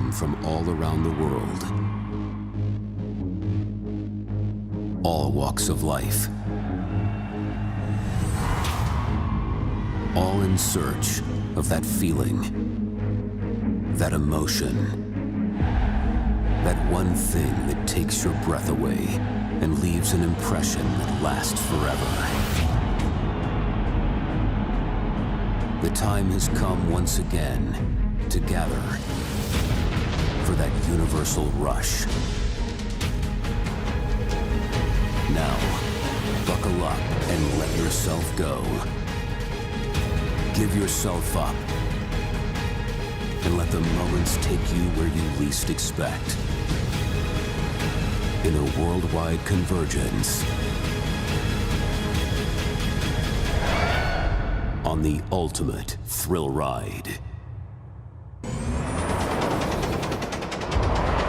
come from all around the world. All walks of life. All in search of that feeling, that emotion, that one thing that takes your breath away and leaves an impression that lasts forever. The time has come once again to gather for that universal rush. Now, buckle up and let yourself go. Give yourself up and let the moments take you where you least expect. In a worldwide convergence on the ultimate thrill ride.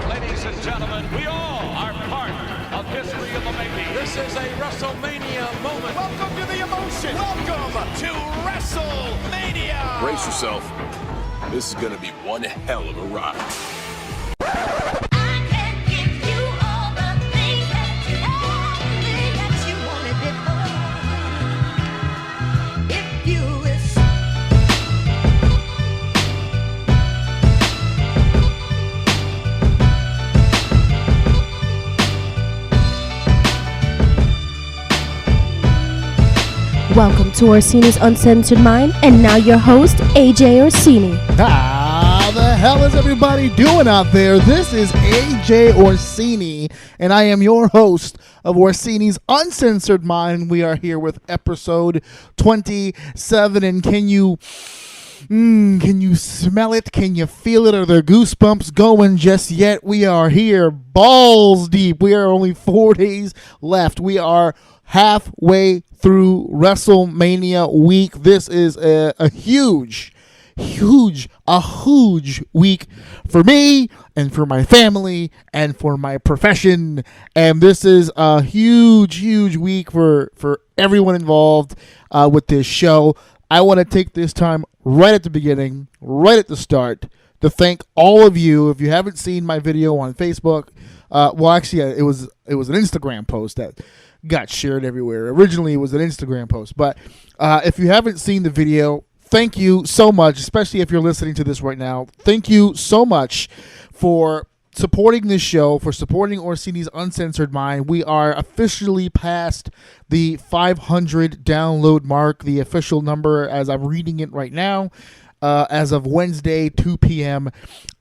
Ladies and gentlemen, we all are part of history of the making. This is a WrestleMania moment. Welcome to the emotion. Welcome to WrestleMania. Brace yourself. This is gonna be one hell of a ride. Welcome to Orsini's Uncensored Mind, and now your host, AJ Orsini. How the hell is everybody doing out there? This is AJ Orsini, and I am your host of Orsini's Uncensored Mind. We are here with episode 27, and can you smell it? Can you feel it? Are there goosebumps going just yet? We are here, balls deep. We are only 4 days left. We are halfway through WrestleMania week. This is a huge week for me and for my family and for my profession. And this is a huge week for everyone involved with this show. I want to take this time right at the beginning, right at the start, to thank all of you. If you haven't seen my video on Facebook, it was an Instagram post that got shared everywhere. Originally, it was an Instagram post, but if you haven't seen the video, thank you so much, especially if you're listening to this right now. Thank you so much for supporting this show, for supporting Orsini's Uncensored Mind. We are officially past the 500 download mark, the official number as I'm reading it right now. As of Wednesday, 2 p.m.,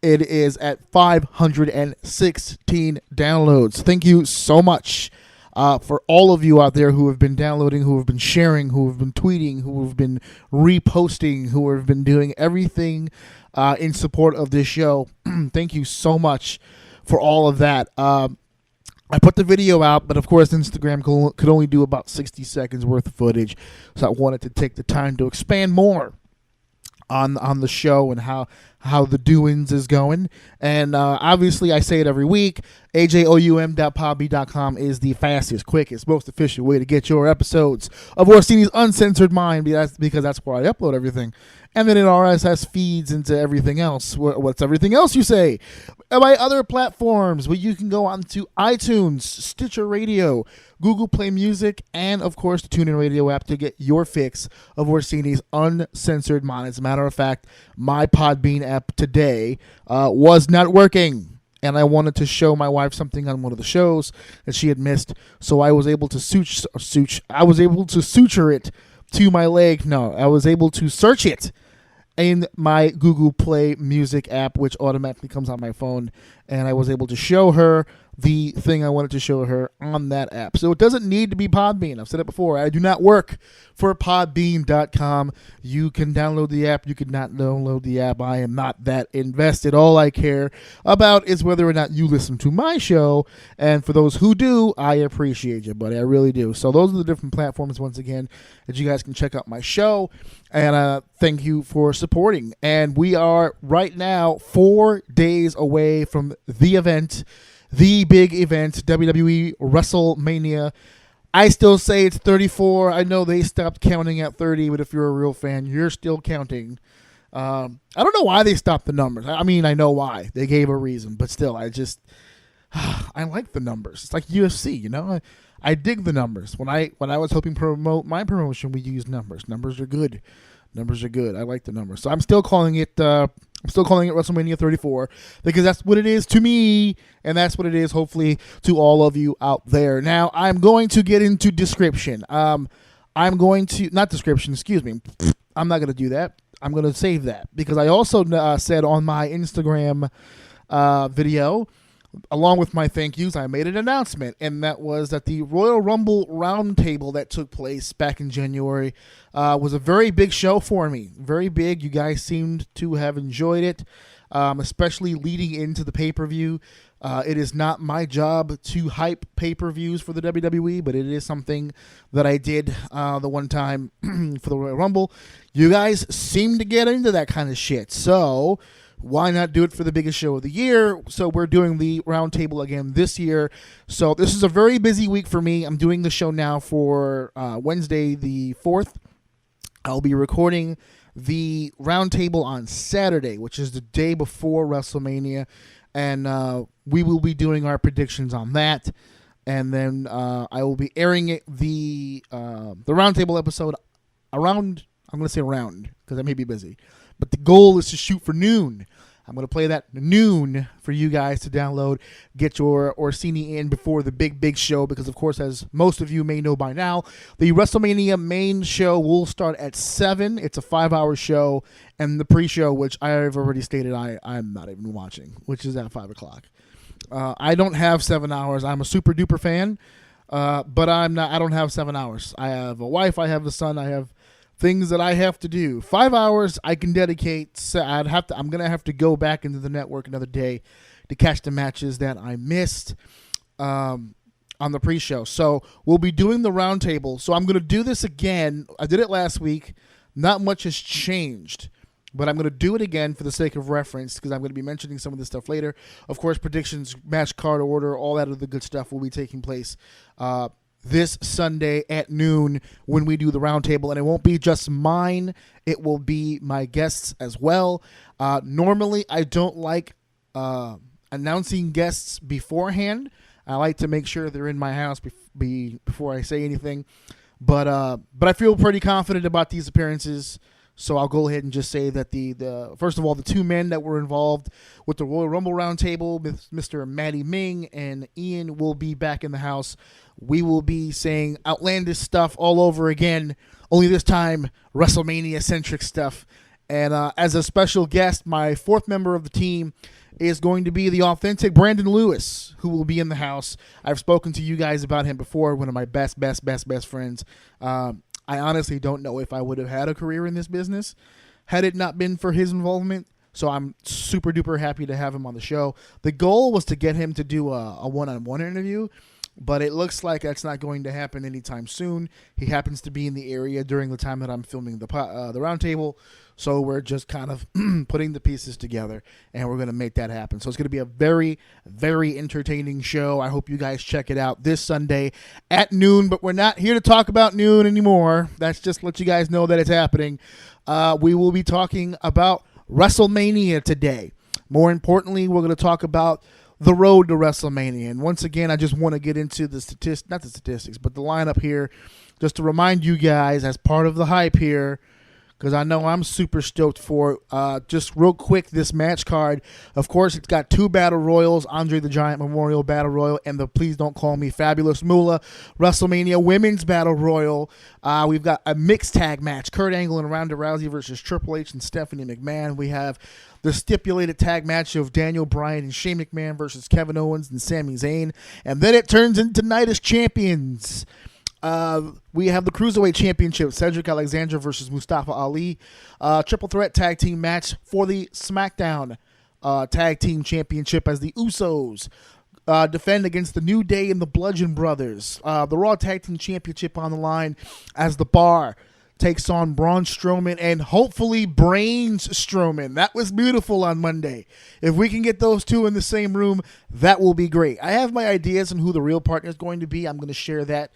it is at 516 downloads. Thank you so much for all of you out there who have been downloading, who have been sharing, who have been tweeting, who have been reposting, who have been doing everything in support of this show. Thank you so much for all of that. I put the video out, but of course Instagram could only do about 60 seconds worth of footage, so I wanted to take the time to expand more on the show and how the doings is going. And obviously, I say it every week, ajoum.podbean.com is the fastest, quickest, most efficient way to get your episodes of Orsini's Uncensored Mind, because that's where I upload everything. And then it RSS feeds into everything else. What's everything else, you say? My other platforms, where you can go on to iTunes, Stitcher Radio, Google Play Music, and, of course, the TuneIn Radio app to get your fix of Orsini's Uncensored Mind. As a matter of fact, my Podbean app today was not working, and I wanted to show my wife something on one of the shows that she had missed, so I was able to suture it to my leg. No, I was able to search it in my Google Play Music app, which automatically comes on my phone, and I was able to show her the thing I wanted to show her on that app. So it doesn't need to be Podbean. I've said it before. I do not work for Podbean.com. You can download the app. You can not download the app. I am not that invested. All I care about is whether or not you listen to my show. And for those who do, I appreciate you, buddy. I really do. So those are the different platforms, once again, that you guys can check out my show. And thank you for supporting. And we are right now 4 days away from the event, the big event, WWE WrestleMania. I still say it's 34. I know they stopped counting at 30, but if you're a real fan, you're still counting. I don't know why they stopped the numbers. I mean, I know why. They gave a reason, but still, I like the numbers. It's like UFC, you know. I dig the numbers. When I was helping promote my promotion, we used numbers. Numbers are good. Numbers are good. I like the numbers. So I'm still calling it WrestleMania 34 because that's what it is to me, and that's what it is hopefully to all of you out there. Now I'm going to get into description. I'm going to not description. Excuse me. I'm not going to do that. I'm going to save that because I also said on my Instagram video, along with my thank yous, I made an announcement, and that was that the Royal Rumble roundtable that took place back in January was a very big show for me. Very big. You guys seemed to have enjoyed it, especially leading into the pay-per-view. It is not my job to hype pay-per-views for the WWE, but it is something that I did the one time for the Royal Rumble. You guys seem to get into that kind of shit, so why not do it for the biggest show of the year? So we're doing the roundtable again this year. So this is a very busy week for me. I'm doing the show now for Wednesday the 4th. I'll be recording the roundtable on Saturday, which is the day before WrestleMania, and we will be doing our predictions on that. And then I will be airing it the roundtable episode around. I'm going to say around because I may be busy. But the goal is to shoot for noon. I'm going to play that noon for you guys to download, get your Orsini in before the big show, because, of course, as most of you may know by now, the WrestleMania main show will start at 7. It's a 5-hour show, and the pre-show, which I have already stated I'm not even watching, which is at 5 o'clock. I don't have 7 hours. I'm a super-duper fan, but I don't have 7 hours. I have a wife. I have a son. I have things that I have to do. 5 hours I can dedicate. So I'm gonna have to go back into the network another day to catch the matches that I missed on the pre-show. So we'll be doing the roundtable. So I'm gonna do this again. I did it last week. Not much has changed, but I'm gonna do it again for the sake of reference because I'm gonna be mentioning some of this stuff later. Of course, predictions, match card order, all that other good stuff will be taking place this Sunday at noon when we do the roundtable, and it won't be just mine. It will be my guests as well. Normally, I don't like announcing guests beforehand. I like to make sure they're in my house before I say anything. But I feel pretty confident about these appearances. So I'll go ahead and just say that the first of all, the two men that were involved with the Royal Rumble Roundtable, Mr. Matty Ming and Ian, will be back in the house. We will be saying outlandish stuff all over again, only this time WrestleMania-centric stuff. And as a special guest, my fourth member of the team is going to be the authentic Brandon Lewis, who will be in the house. I've spoken to you guys about him before, one of my best friends. I honestly don't know if I would have had a career in this business had it not been for his involvement. So I'm super duper happy to have him on the show. The goal was to get him to do a one-on-one interview, but it looks like that's not going to happen anytime soon. He happens to be in the area during the time that I'm filming the roundtable, so we're just kind of putting the pieces together, and we're going to make that happen. So it's going to be a very, very entertaining show. I hope you guys check it out this Sunday at noon, but we're not here to talk about noon anymore. That's just to let you guys know that it's happening. We will be talking about WrestleMania today. More importantly, we're going to talk about the road to WrestleMania. And once again, I just want to get into the not the statistics, but the lineup here, just to remind you guys as part of the hype here, because I know I'm super stoked for it. Just real quick, this match card, of course, it's got 2 Battle Royals, Andre the Giant Memorial Battle Royal, and the Please Don't Call Me Fabulous Moolah WrestleMania Women's Battle Royal. We've got a mixed tag match, Kurt Angle and Ronda Rousey versus Triple H and Stephanie McMahon. We have the stipulated tag match of Daniel Bryan and Shane McMahon versus Kevin Owens and Sami Zayn. And then it turns into Night as Champions. We have the Cruiserweight Championship, Cedric Alexander versus Mustafa Ali. Triple threat tag team match for the SmackDown Tag Team Championship as the Usos defend against the New Day and the Bludgeon Brothers. The Raw Tag Team Championship on the line as the Bar takes on Braun Strowman and hopefully Brains Strowman. That was beautiful on Monday. If we can get those two in the same room, that will be great. I have my ideas on who the real partner is going to be. I'm going to share that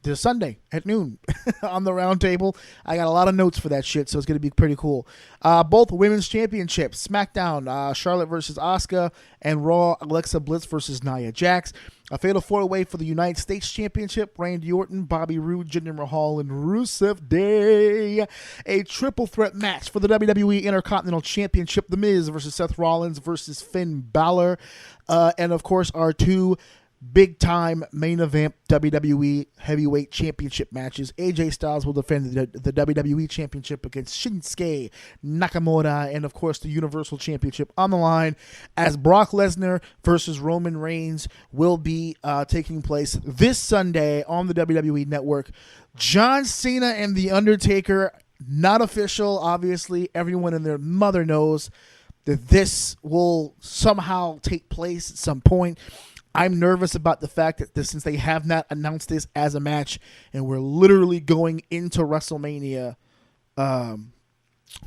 this Sunday at noon on the round table. I got a lot of notes for that shit, so it's going to be pretty cool. Both women's championships, SmackDown, Charlotte versus Asuka, and Raw, Alexa Bliss versus Nia Jax. A fatal four-way for the United States Championship, Randy Orton, Bobby Roode, Jinder Mahal, and Rusev Day. A triple threat match for the WWE Intercontinental Championship, The Miz versus Seth Rollins versus Finn Balor. And, of course, our two big-time main event WWE Heavyweight Championship matches. AJ Styles will defend the WWE Championship against Shinsuke Nakamura, and of course the Universal Championship on the line as Brock Lesnar versus Roman Reigns will be taking place this Sunday on the WWE Network. John Cena and The Undertaker, not official, obviously. Everyone and their mother knows that this will somehow take place at some point. I'm nervous about the fact that since they have not announced this as a match, and we're literally going into WrestleMania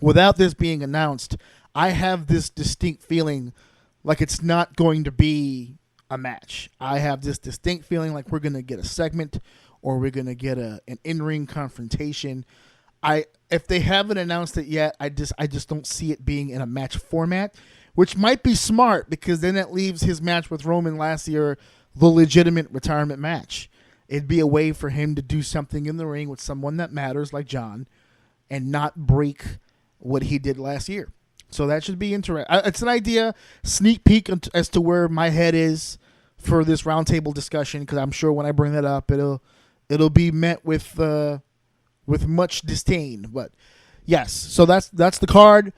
without this being announced, I have this distinct feeling like it's not going to be a match. I have this distinct feeling like we're going to get a segment or we're going to get an in-ring confrontation. If they haven't announced it yet, I just don't see it being in a match format, which might be smart because then it leaves his match with Roman last year the legitimate retirement match. It'd be a way for him to do something in the ring with someone that matters like John and not break what he did last year. So that should be interesting. It's an idea, sneak peek as to where my head is for this roundtable discussion, because I'm sure when I bring that up, it'll be met with much disdain. But yes, so that's the card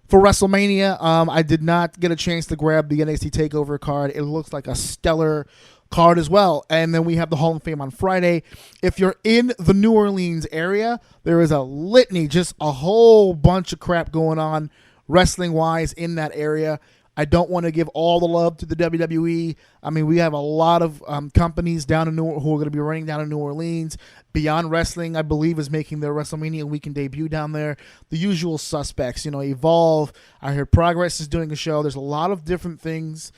for WrestleMania. I did not get a chance to grab the NXT TakeOver card. It looks like a stellar card as well. And then we have the Hall of Fame on Friday. If you're in the New Orleans area, there is a litany, just a whole bunch of crap going on wrestling-wise in that area. I don't want to give all the love to the WWE. I mean, we have a lot of companies down in who are going to be running down in New Orleans. Beyond Wrestling, I believe, is making their WrestleMania weekend debut down there. The usual suspects, Evolve. I heard Progress is doing a show. There's a lot of different things.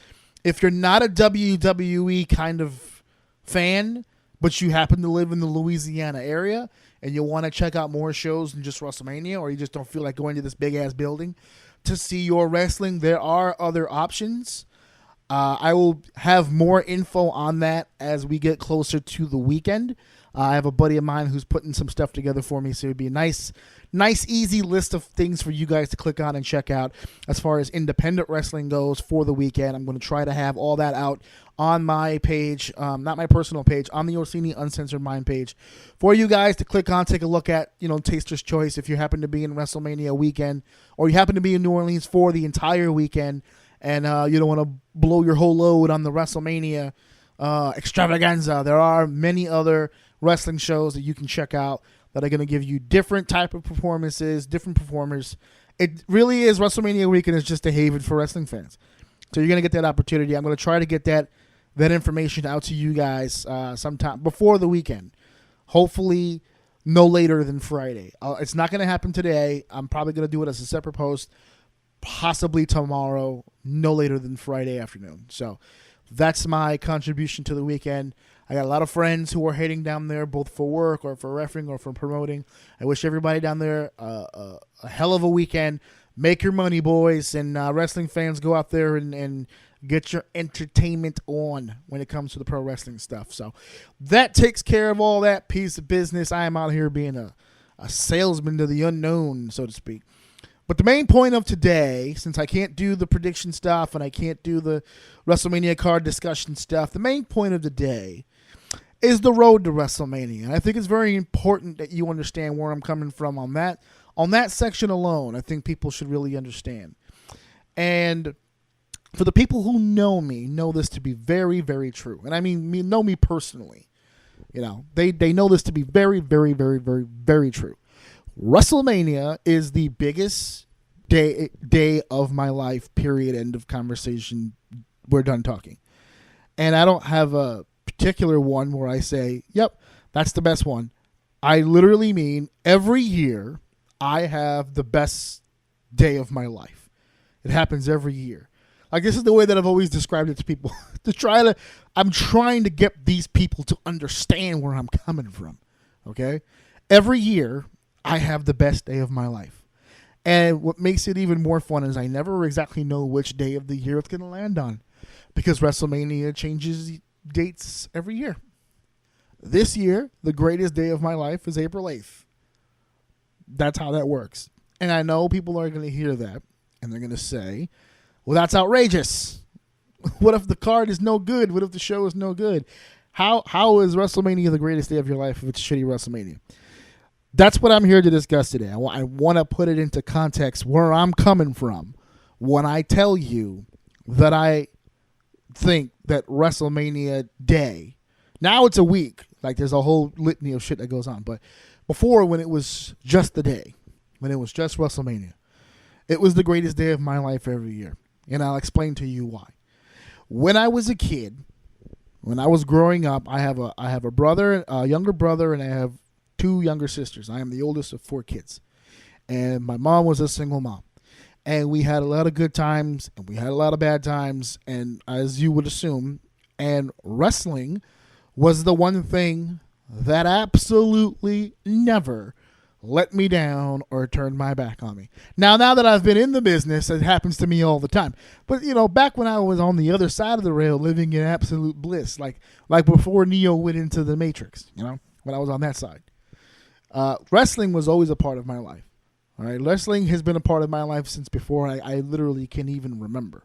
If you're not a WWE kind of fan, but you happen to live in the Louisiana area and you want to check out more shows than just WrestleMania, or you just don't feel like going to this big-ass building to see your wrestling, there are other options. I will have more info on that as we get closer to the weekend. I have a buddy of mine who's putting some stuff together for me, so it'd be a nice, easy list of things for you guys to click on and check out as far as independent wrestling goes for the weekend. I'm going to try to have all that out on my page, not my personal page, on the Orsini Uncensored Mind page for you guys to click on, take a look at, Taster's Choice if you happen to be in WrestleMania weekend or you happen to be in New Orleans for the entire weekend and you don't want to blow your whole load on the WrestleMania extravaganza. There are many other wrestling shows that you can check out that are going to give you different type of performances, different performers. It really is, WrestleMania weekend is just a haven for wrestling fans. So you're going to get that opportunity. I'm going to try to get that information out to you guys sometime before the weekend. Hopefully no later than Friday. It's not going to happen today. I'm probably going to do it as a separate post, possibly tomorrow, no later than Friday afternoon. So that's my contribution to the weekend. I got a lot of friends who are heading down there, both for work or for refereeing or for promoting. I wish everybody down there a hell of a weekend. Make your money, boys, and wrestling fans, go out there and get your entertainment on when it comes to the pro wrestling stuff. So that takes care of all that piece of business. I am out here being a salesman to the unknown, so to speak. But the main point of today, since I can't do the prediction stuff and I can't do the WrestleMania card discussion stuff, the main point of the day is the road to WrestleMania. And I think it's very important that you understand where I'm coming from on that. On that section alone, I think people should really understand. And for the people who know me, know this to be very, very true. And I mean, know me personally. They know this to be very, very, very, very, very true. WrestleMania is the biggest day of my life, period, end of conversation. We're done talking. And I don't have a particular one where I say, yep, that's the best one. I literally mean every year I have the best day of my life. It happens every year. Like, this is the way that I've always described it to people. I'm trying to get these people to understand where I'm coming from. Okay? Every year, I have the best day of my life. And what makes it even more fun is I never exactly know which day of the year it's going to land on. Because WrestleMania changes dates every year. This year, the greatest day of my life is April 8th. That's how that works. And I know people are going to hear that, and they're going to say, well, that's outrageous. What if the card is no good? What if the show is no good? How is WrestleMania the greatest day of your life if it's shitty WrestleMania? That's what I'm here to discuss today. I want to put it into context where I'm coming from when I tell you that I think that WrestleMania Day, now it's a week. Like, there's a whole litany of shit that goes on. But before, when it was just the day, when it was just WrestleMania, it was the greatest day of my life every year. And I'll explain to you why. When I was a kid, when I was growing up, I have a brother, a younger brother, and I have 2 younger sisters. I am the oldest of 4 kids. And my mom was a single mom. And we had a lot of good times, and we had a lot of bad times, and as you would assume, and wrestling was the one thing that absolutely never let me down or turned my back on me. Now that I've been in the business, it happens to me all the time. But, back when I was on the other side of the rail living in absolute bliss, like before Neo went into the Matrix, when I was on that side, wrestling was always a part of my life. All right, wrestling has been a part of my life since before I literally can even remember.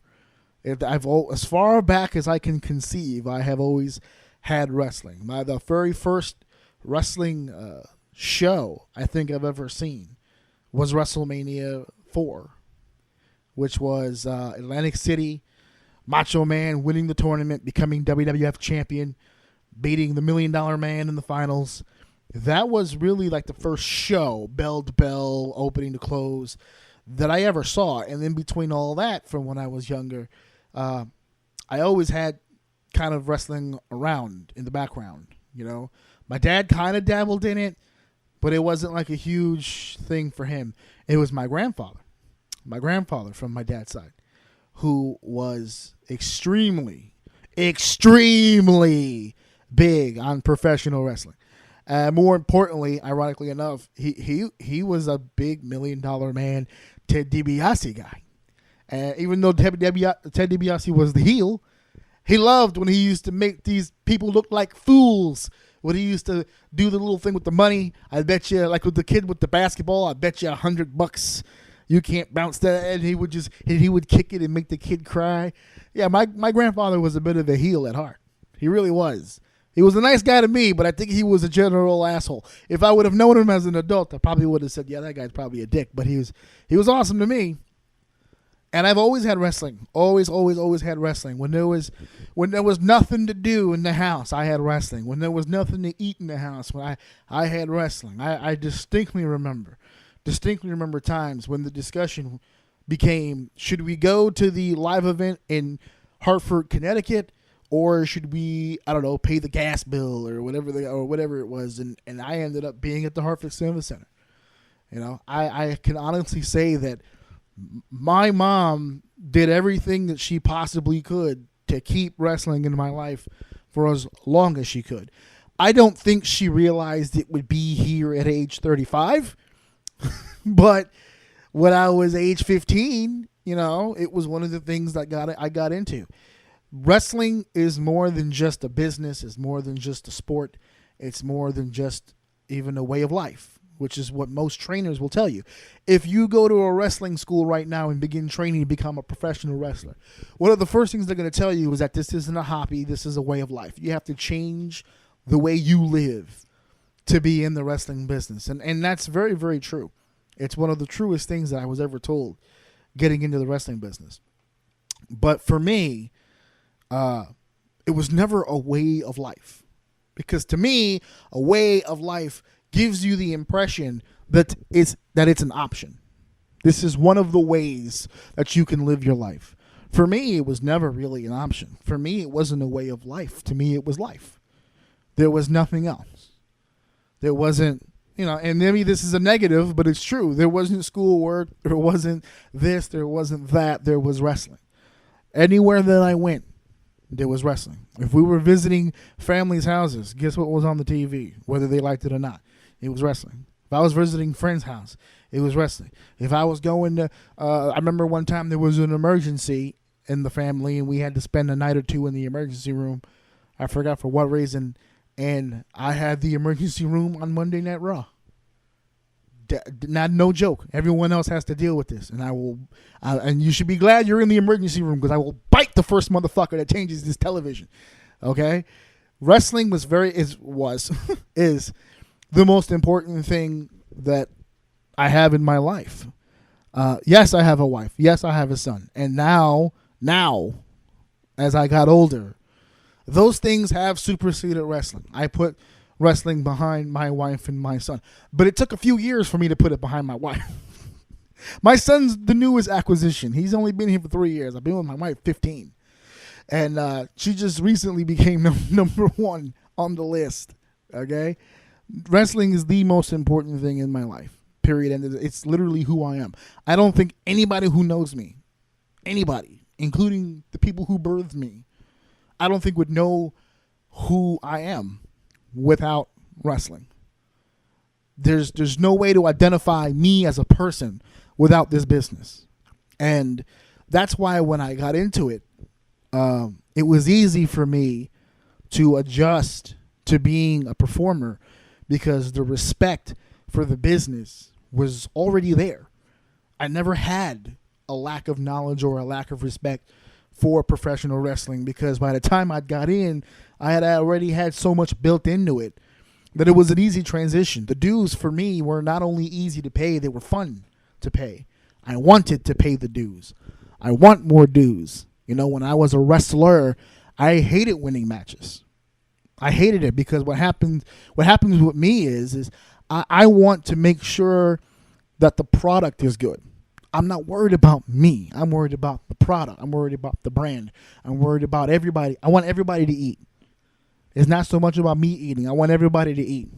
As far back as I can conceive, I have always had wrestling. The very first wrestling show I think I've ever seen was WrestleMania 4, which was Atlantic City, Macho Man winning the tournament, becoming WWF champion, beating the $1 Million Man in the finals. That was really like the first show, bell to bell, opening to close, that I ever saw. And in between all that, from when I was younger, I always had kind of wrestling around in the background. My dad kind of dabbled in it, but it wasn't like a huge thing for him. It was my grandfather from my dad's side, who was extremely big on professional wrestling. More importantly, ironically enough, he was a big $1 Million Man Ted DiBiase guy. Even though Ted DiBiase was the heel, he loved when he used to make these people look like fools. When he used to do the little thing with the money, I bet you, like with the kid with the basketball, I bet you $100 you can't bounce that, and he would kick it and make the kid cry. Yeah, my grandfather was a bit of a heel at heart. He really was. He was a nice guy to me, but I think he was a general asshole. If I would have known him as an adult, I probably would have said, yeah, that guy's probably a dick. But he was awesome to me. And I've always had wrestling. Always had wrestling. When there was nothing to do in the house, I had wrestling. When there was nothing to eat in the house, I had wrestling. I distinctly remember times when the discussion became, should we go to the live event in Hartford, Connecticut, or should we, I don't know, pay the gas bill or whatever it was, and I ended up being at the Hartford Civic Center. I can honestly say that my mom did everything that she possibly could to keep wrestling in my life for as long as she could. I don't think she realized it would be here at age 35, but when I was age 15, it was one of the things that I got into. Wrestling is more than just a business. It's more than just a sport. It's more than just even a way of life, which is what most trainers will tell you. If you go to a wrestling school right now and begin training to become a professional wrestler, one of the first things they're going to tell you is that this isn't a hobby. This is a way of life. You have to change the way you live to be in the wrestling business. And that's very, very true. It's one of the truest things that I was ever told getting into the wrestling business. But for me, it was never a way of life, because to me, a way of life gives you the impression that it's an option. This is one of the ways that you can live your life. For me, it was never really an option. For me, it wasn't a way of life. To me, it was life. There was nothing else. There wasn't, and maybe this is a negative, but it's true. There wasn't schoolwork. There wasn't this. There wasn't that. There was wrestling. Anywhere that I went, there was wrestling. If we were visiting families' houses, guess what was on the TV, whether they liked it or not? It was wrestling. If I was visiting friends' house, it was wrestling. If I was going to, I remember one time there was an emergency in the family, and we had to spend a night or two in the emergency room. I forgot for what reason, and I had the emergency room on Monday Night Raw. Not no joke. Everyone else has to deal with this, and and you should be glad you're in the emergency room, because I will bite the first motherfucker that changes this television. Okay, wrestling is is the most important thing that I have in my life. Yes, I have a wife. Yes, I have a son, and now, as I got older, those things have superseded wrestling. I put wrestling behind my wife and my son. But it took a few years for me to put it behind my wife. My son's the newest acquisition. He's only been here for 3 years. I've been with my wife 15. And she just recently became number one on the list. Okay? Wrestling is the most important thing in my life. Period. And it's literally who I am. I don't think anybody who knows me, anybody, including the people who birthed me, I don't think would know who I am without wrestling. There's no way to identify me as a person without this business. And that's why when I got into it, it was easy for me to adjust to being a performer, because the respect for the business was already there. I never had a lack of knowledge or a lack of respect for professional wrestling, because by the time I got in, I had already had so much built into it that it was an easy transition. The dues for me were not only easy to pay, they were fun to pay. I wanted to pay the dues. I want more dues. You know, when I was a wrestler, I hated winning matches. I hated it, because what happens with me is I want to make sure that the product is good. I'm not worried about me. I'm worried about the product. I'm worried about the brand. I'm worried about everybody. I want everybody to eat. It's not so much about me eating. I want everybody to eat.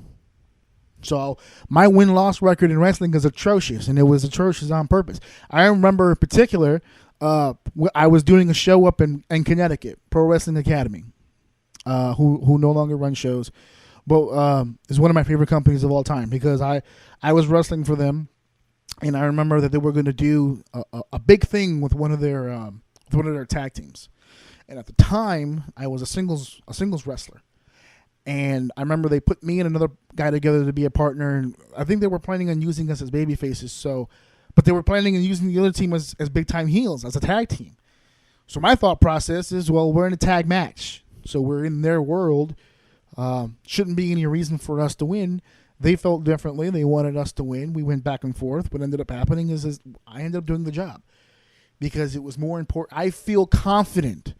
So my win-loss record in wrestling is atrocious, and it was atrocious on purpose. I remember in particular, I was doing a show up in Connecticut, Pro Wrestling Academy, who no longer run shows, but is one of my favorite companies of all time, because I was wrestling for them. And I remember that they were going to do a big thing with one of their tag teams. And at the time, I was a singles wrestler. And I remember they put me and another guy together to be a partner. And I think they were planning on using us as baby faces. But they were planning on using the other team as big time heels, as a tag team. So my thought process is, well, we're in a tag match, so we're in their world. Shouldn't be any reason for us to win. They felt differently. They wanted us to win. We went back and forth. What ended up happening is I ended up doing the job, because it was more important. I feel confident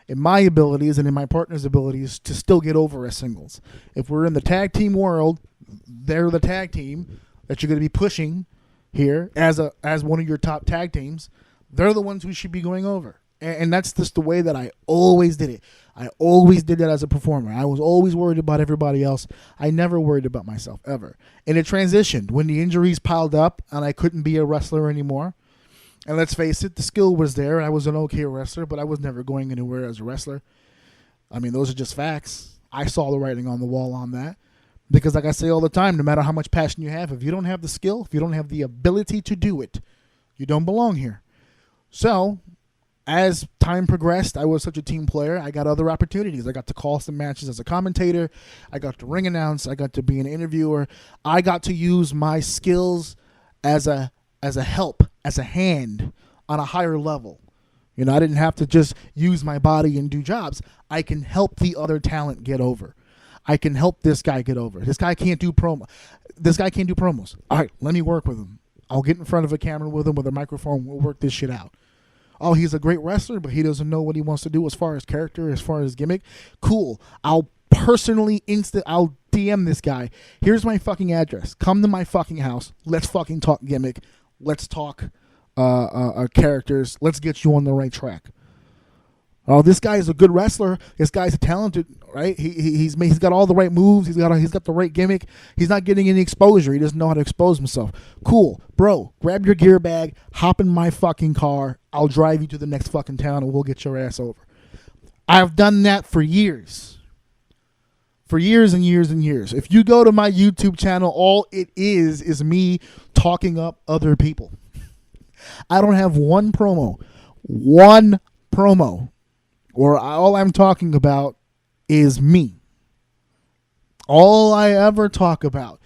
in my abilities and in my partner's abilities to still get over as singles. If we're in the tag team world, they're the tag team that you're going to be pushing here as one of your top tag teams. They're the ones we should be going over. And that's just the way that I always did it. I always did that as a performer. I was always worried about everybody else. I never worried about myself, ever. And it transitioned when the injuries piled up and I couldn't be a wrestler anymore. And let's face it, the skill was there. I was an okay wrestler, but I was never going anywhere as a wrestler. I mean, those are just facts. I saw the writing on the wall on that. Because like I say all the time, no matter how much passion you have, if you don't have the skill, if you don't have the ability to do it, you don't belong here. So as time progressed, I was such a team player. I got other opportunities. I got to call some matches as a commentator. I got to ring announce. I got to be an interviewer. I got to use my skills as a help, as a hand on a higher level. You know, I didn't have to just use my body and do jobs. I can help the other talent get over. I can help this guy get over. This guy can't do promos. All right, let me work with him. I'll get in front of a camera with him with a microphone. We'll work this shit out. Oh, he's a great wrestler, but he doesn't know what he wants to do as far as character, as far as gimmick. Cool. I'll DM this guy. Here's my fucking address. Come to my fucking house. Let's fucking talk gimmick. Let's talk characters. Let's get you on the right track. Oh, this guy is a good wrestler. This guy's talented, right? He's got all the right moves. He's got the right gimmick. He's not getting any exposure. He doesn't know how to expose himself. Cool, bro. Grab your gear bag, hop in my fucking car. I'll drive you to the next fucking town, and we'll get your ass over. I've done that for years. For years and years and years. If you go to my YouTube channel, all it is me talking up other people. I don't have one promo. Or all I'm talking about is me. All I ever talk about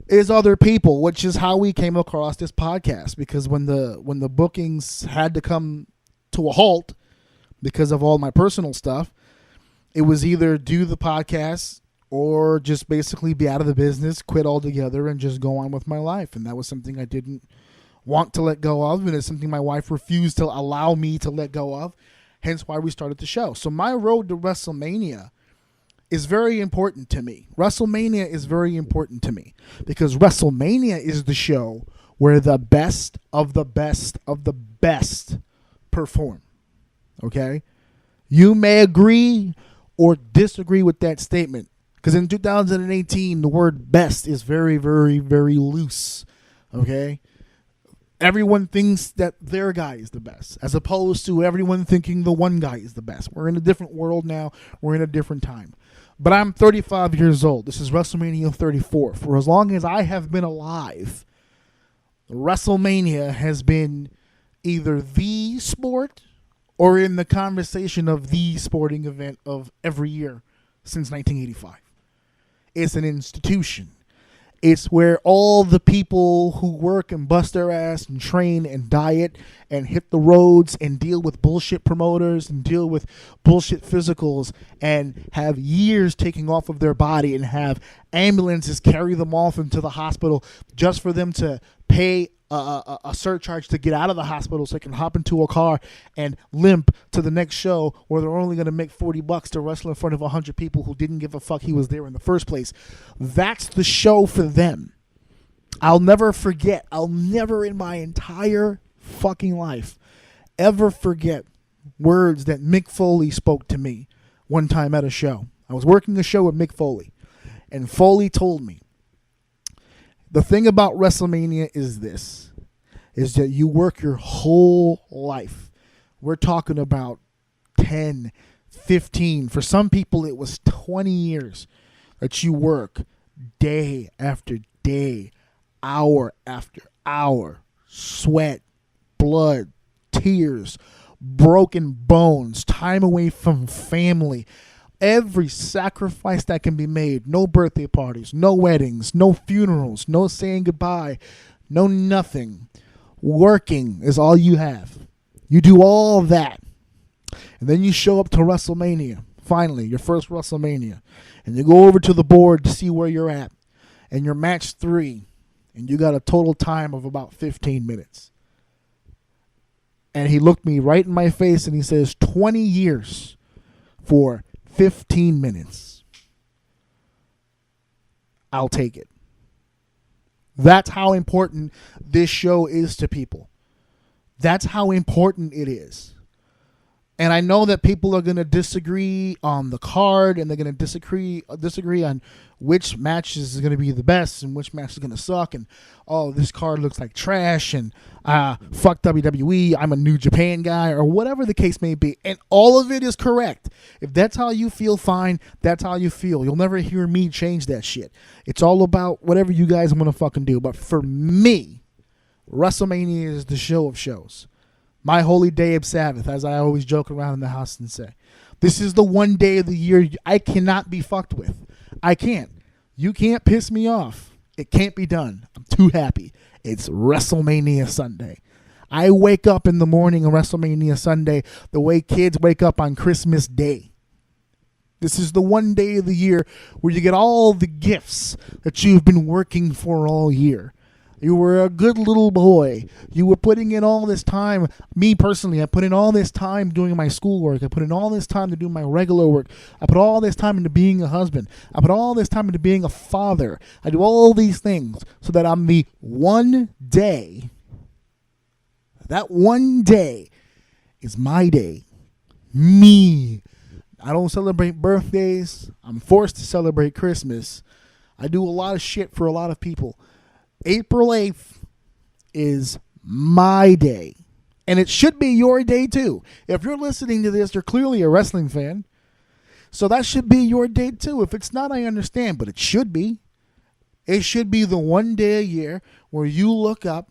is other people, which is how we came across this podcast. Because when the bookings had to come to a halt because of all my personal stuff, it was either do the podcast or just basically be out of the business, quit altogether, and just go on with my life. And that was something I didn't want to let go of, and it's something my wife refused to allow me to let go of. Hence why we started the show. So my road to WrestleMania is very important to me. WrestleMania is very important to me because WrestleMania is the show where the best of the best of the best perform. Okay? You may agree or disagree with that statement because in 2018, the word best is very, very, very loose. Okay? Everyone thinks that their guy is the best, as opposed to everyone thinking the one guy is the best. We're in a different world now. We're in a different time. But I'm 35 years old. This is WrestleMania 34. For as long as I have been alive, WrestleMania has been either the sport or in the conversation of the sporting event of every year since 1985. It's an institution. It's where all the people who work and bust their ass and train and diet and hit the roads and deal with bullshit promoters and deal with bullshit physicals and have years taking off of their body and have ambulances carry them off into the hospital just for them to pay a surcharge to get out of the hospital so they can hop into a car and limp to the next show where they're only going to make $40 to wrestle in front of 100 people who didn't give a fuck he was there in the first place. That's the show for them. I'll never forget. I'll never in my entire fucking life ever forget words that Mick Foley spoke to me one time at a show. I was working a show with Mick Foley, and Foley told me, the thing about WrestleMania is this, is that you work your whole life. We're talking about 10, 15. For some people, it was 20 years that you work day after day, hour after hour, sweat, blood, tears, broken bones, time away from family, every sacrifice that can be made. No birthday parties, no weddings, no funerals, no saying goodbye, no nothing. Working is all you have. You do all that. And then you show up to WrestleMania, finally, your first WrestleMania. And you go over to the board to see where you're at. And you're match 3. And you got a total time of about 15 minutes. And he looked me right in my face and he says, 20 years for 15 minutes. I'll take it. That's how important this show is to people. That's how important it is. And I know that people are going to disagree on the card, and they're going to disagree on which match is going to be the best and which match is going to suck. And, oh, this card looks like trash, and fuck WWE, I'm a New Japan guy, or whatever the case may be. And all of it is correct. If that's how you feel, fine. That's how you feel. You'll never hear me change that shit. It's all about whatever you guys want to fucking do. But for me, WrestleMania is the show of shows. My holy day of Sabbath, as I always joke around in the house and say. This is the one day of the year I cannot be fucked with. I can't. You can't piss me off. It can't be done. I'm too happy. It's WrestleMania Sunday. I wake up in the morning on WrestleMania Sunday the way kids wake up on Christmas Day. This is the one day of the year where you get all the gifts that you've been working for all year. You were a good little boy. You were putting in all this time. Me personally, I put in all this time doing my schoolwork. I put in all this time to do my regular work. I put all this time into being a husband. I put all this time into being a father. I do all these things so that on the one day, that one day is my day. Me. I don't celebrate birthdays. I'm forced to celebrate Christmas. I do a lot of shit for a lot of people. April 8th is my day. And it should be your day too. If you're listening to this, you're clearly a wrestling fan. So that should be your day too. If it's not, I understand, but it should be. It should be the one day a year where you look up,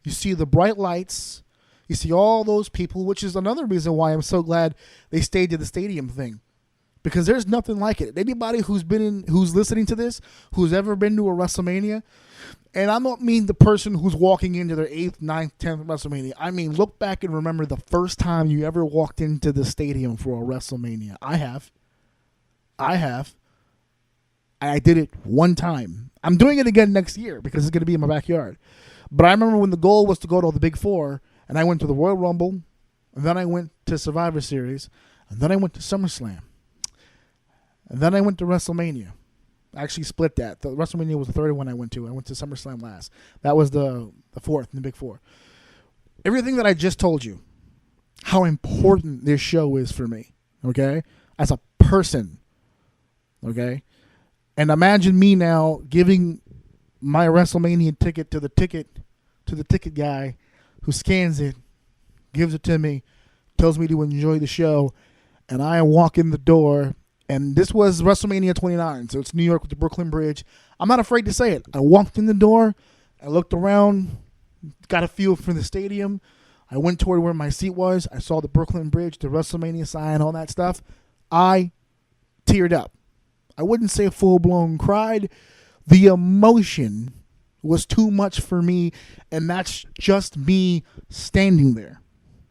you see the bright lights, you see all those people, which is another reason why I'm so glad they stayed to the stadium thing. Because there's nothing like it. Anybody who's listening to this, who's ever been to a WrestleMania, and I don't mean the person who's walking into their 8th, 9th, 10th WrestleMania. I mean, look back and remember the first time you ever walked into the stadium for a WrestleMania. I have. I did it one time. I'm doing it again next year because it's going to be in my backyard. But I remember when the goal was to go to the Big Four, and I went to the Royal Rumble, and then I went to Survivor Series, and then I went to SummerSlam, and then I went to WrestleMania. I actually split that. The WrestleMania was the third one I went to. I went to SummerSlam last. That was the fourth in the Big Four. Everything that I just told you, how important this show is for me, okay, as a person, okay? And imagine me now giving my WrestleMania ticket to the ticket guy who scans it, gives it to me, tells me to enjoy the show, and I walk in the door. And this was WrestleMania 29, so it's New York with the Brooklyn Bridge. I'm not afraid to say it. I walked in the door, I looked around, got a feel for the stadium. I went toward where my seat was. I saw the Brooklyn Bridge, the WrestleMania sign, all that stuff. I teared up. I wouldn't say full-blown cried. The emotion was too much for me, and that's just me standing there.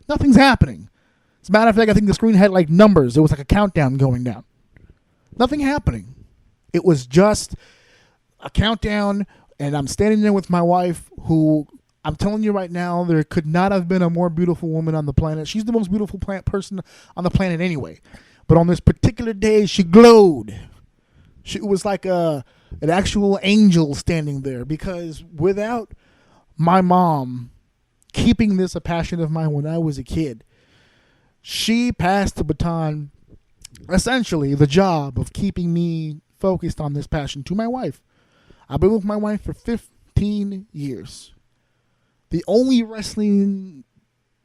Nothing's happening. As a matter of fact, I think the screen had like numbers. It was like a countdown going down. Nothing happening. It was just a countdown, and I'm standing there with my wife, who I'm telling you right now, there could not have been a more beautiful woman on the planet. She's the most beautiful person on the planet anyway. But on this particular day, she glowed. She was like an actual angel standing there, because without my mom keeping this a passion of mine when I was a kid, she passed the baton, essentially the job of keeping me focused on this passion, to my wife. I've been with my wife for 15 years. The only wrestling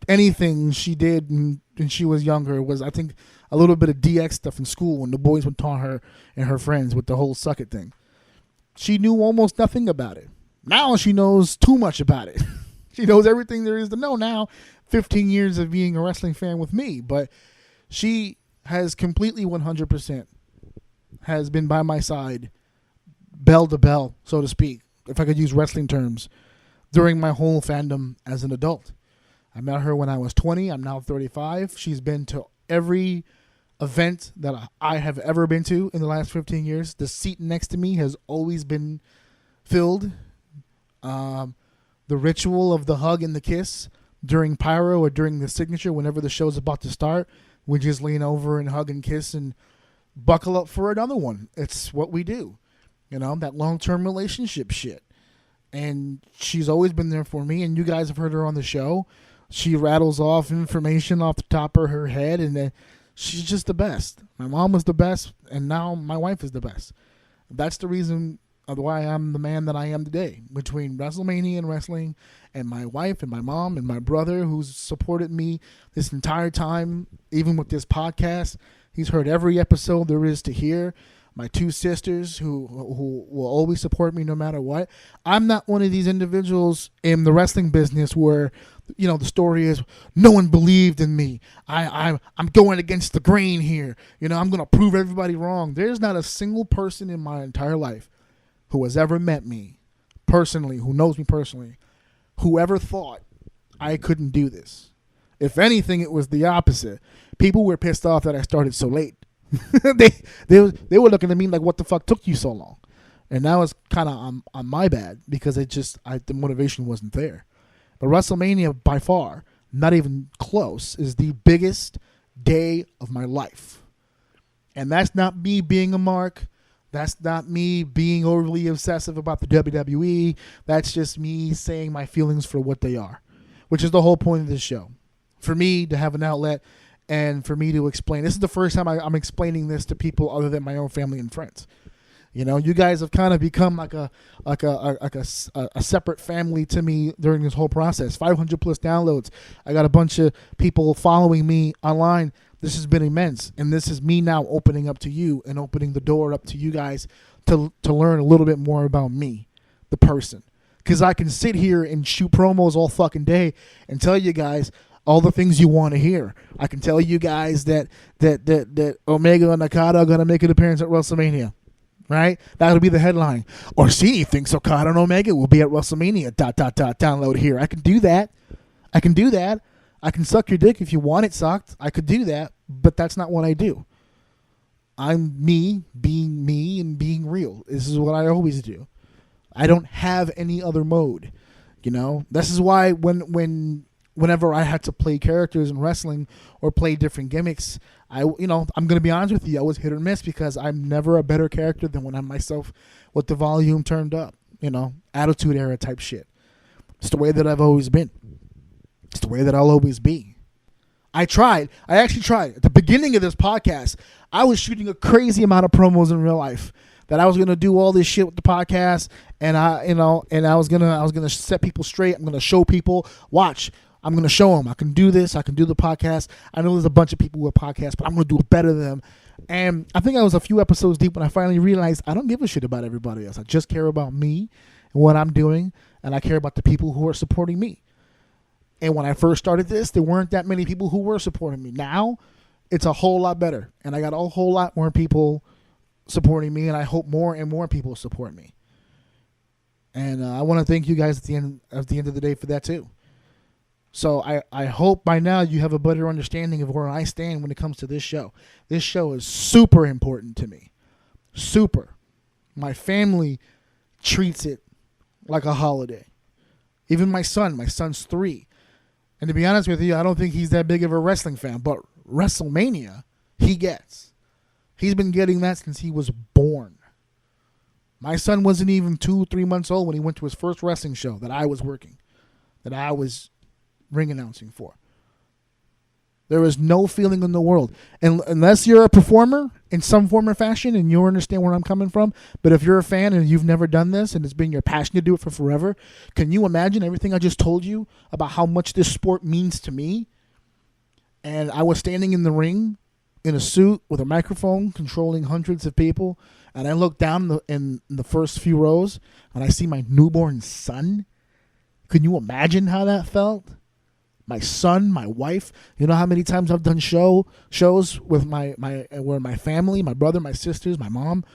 anything she did when she was younger was, I think, a little bit of DX stuff in school when the boys would taunt her and her friends with the whole suck it thing. She knew almost nothing about it. Now she knows too much about it. She knows everything there is to know now, 15 years of being a wrestling fan with me. But she has completely 100% has been by my side, bell to bell, so to speak, if I could use wrestling terms, during my whole fandom as an adult. I met her when I was 20. I'm now 35. She's been to every event that I have ever been to in the last 15 years. The seat next to me has always been filled. The ritual of the hug and the kiss during pyro or during the signature, whenever the show's about to start, we just lean over and hug and kiss and buckle up for another one. It's what we do. You know, that long-term relationship shit. And she's always been there for me, and you guys have heard her on the show. She rattles off information off the top of her head, and she's just the best. My mom was the best, and now my wife is the best. That's the reason of why I'm the man that I am today, between WrestleMania and wrestling, and my wife and my mom and my brother, who's supported me this entire time, even with this podcast. He's heard every episode there is to hear. My two sisters who will always support me no matter what. I'm not one of these individuals in the wrestling business where, you know, the story is no one believed in me. I'm going against the grain here. You know, I'm going to prove everybody wrong. There's not a single person in my entire life who has ever met me personally, who knows me personally, who ever thought I couldn't do this. If anything, it was the opposite. People were pissed off that I started so late. they were looking at me like, what the fuck took you so long? And now it's kind of on my bad, because the motivation wasn't there. But WrestleMania, by far, not even close, is the biggest day of my life. And that's not me being a mark. That's not me being overly obsessive about the WWE. That's just me saying my feelings for what they are, which is the whole point of this show. For me to have an outlet and for me to explain. This is the first time I'm explaining this to people other than my own family and friends. You know, you guys have kind of become like a separate family to me during this whole process. 500 plus downloads. I got a bunch of people following me online. This has been immense, and this is me now opening up to you and opening the door up to you guys to learn a little bit more about me, the person. Because I can sit here and shoot promos all fucking day and tell you guys all the things you want to hear. I can tell you guys that Omega and Okada are going to make an appearance at WrestleMania. Right? That'll be the headline. Orsini thinks Okada and Omega will be at WrestleMania. ... Download here. I can do that. I can suck your dick if you want it sucked. I could do that, but that's not what I do. I'm me and being real. This is what I always do. I don't have any other mode. You know? This is why whenever I had to play characters in wrestling or play different gimmicks, I'm going to be honest with you, I was hit or miss because I'm never a better character than when I'm myself with the volume turned up, attitude era type shit. It's the way that I've always been. It's the way that I'll always be. I actually tried. At the beginning of this podcast, I was shooting a crazy amount of promos in real life that I was going to do all this shit with the podcast, and I was going to set people straight. I'm going to show people, watch. I'm going to show them I can do this. I can do the podcast. I know there's a bunch of people with podcasts, but I'm going to do it better than them. And I think I was a few episodes deep when I finally realized I don't give a shit about everybody else. I just care about me and what I'm doing, and I care about the people who are supporting me. And when I first started this, there weren't that many people who were supporting me. Now, it's a whole lot better, and I got a whole lot more people supporting me, and I hope more and more people support me. And I want to thank you guys at the end of the day for that too. So I hope by now you have a better understanding of where I stand when it comes to this show. This show is super important to me. Super. My family treats it like a holiday. Even my son's 3. And to be honest with you, I don't think he's that big of a wrestling fan, but WrestleMania, he gets. He's been getting that since he was born. My son wasn't even 2-3 months old when he went to his first wrestling show that I was working, that I was ring announcing for. There is no feeling in the world, and unless you're a performer in some form or fashion and you understand where I'm coming from. But if you're a fan and you've never done this and it's been your passion to do it for forever, can you imagine everything I just told you about how much this sport means to me? And I was standing in the ring in a suit with a microphone controlling hundreds of people, and I look down in the first few rows and I see my newborn son. Can you imagine how that felt? My son, my wife. You know how many times I've done shows with my family, my brother, my sisters, my mom.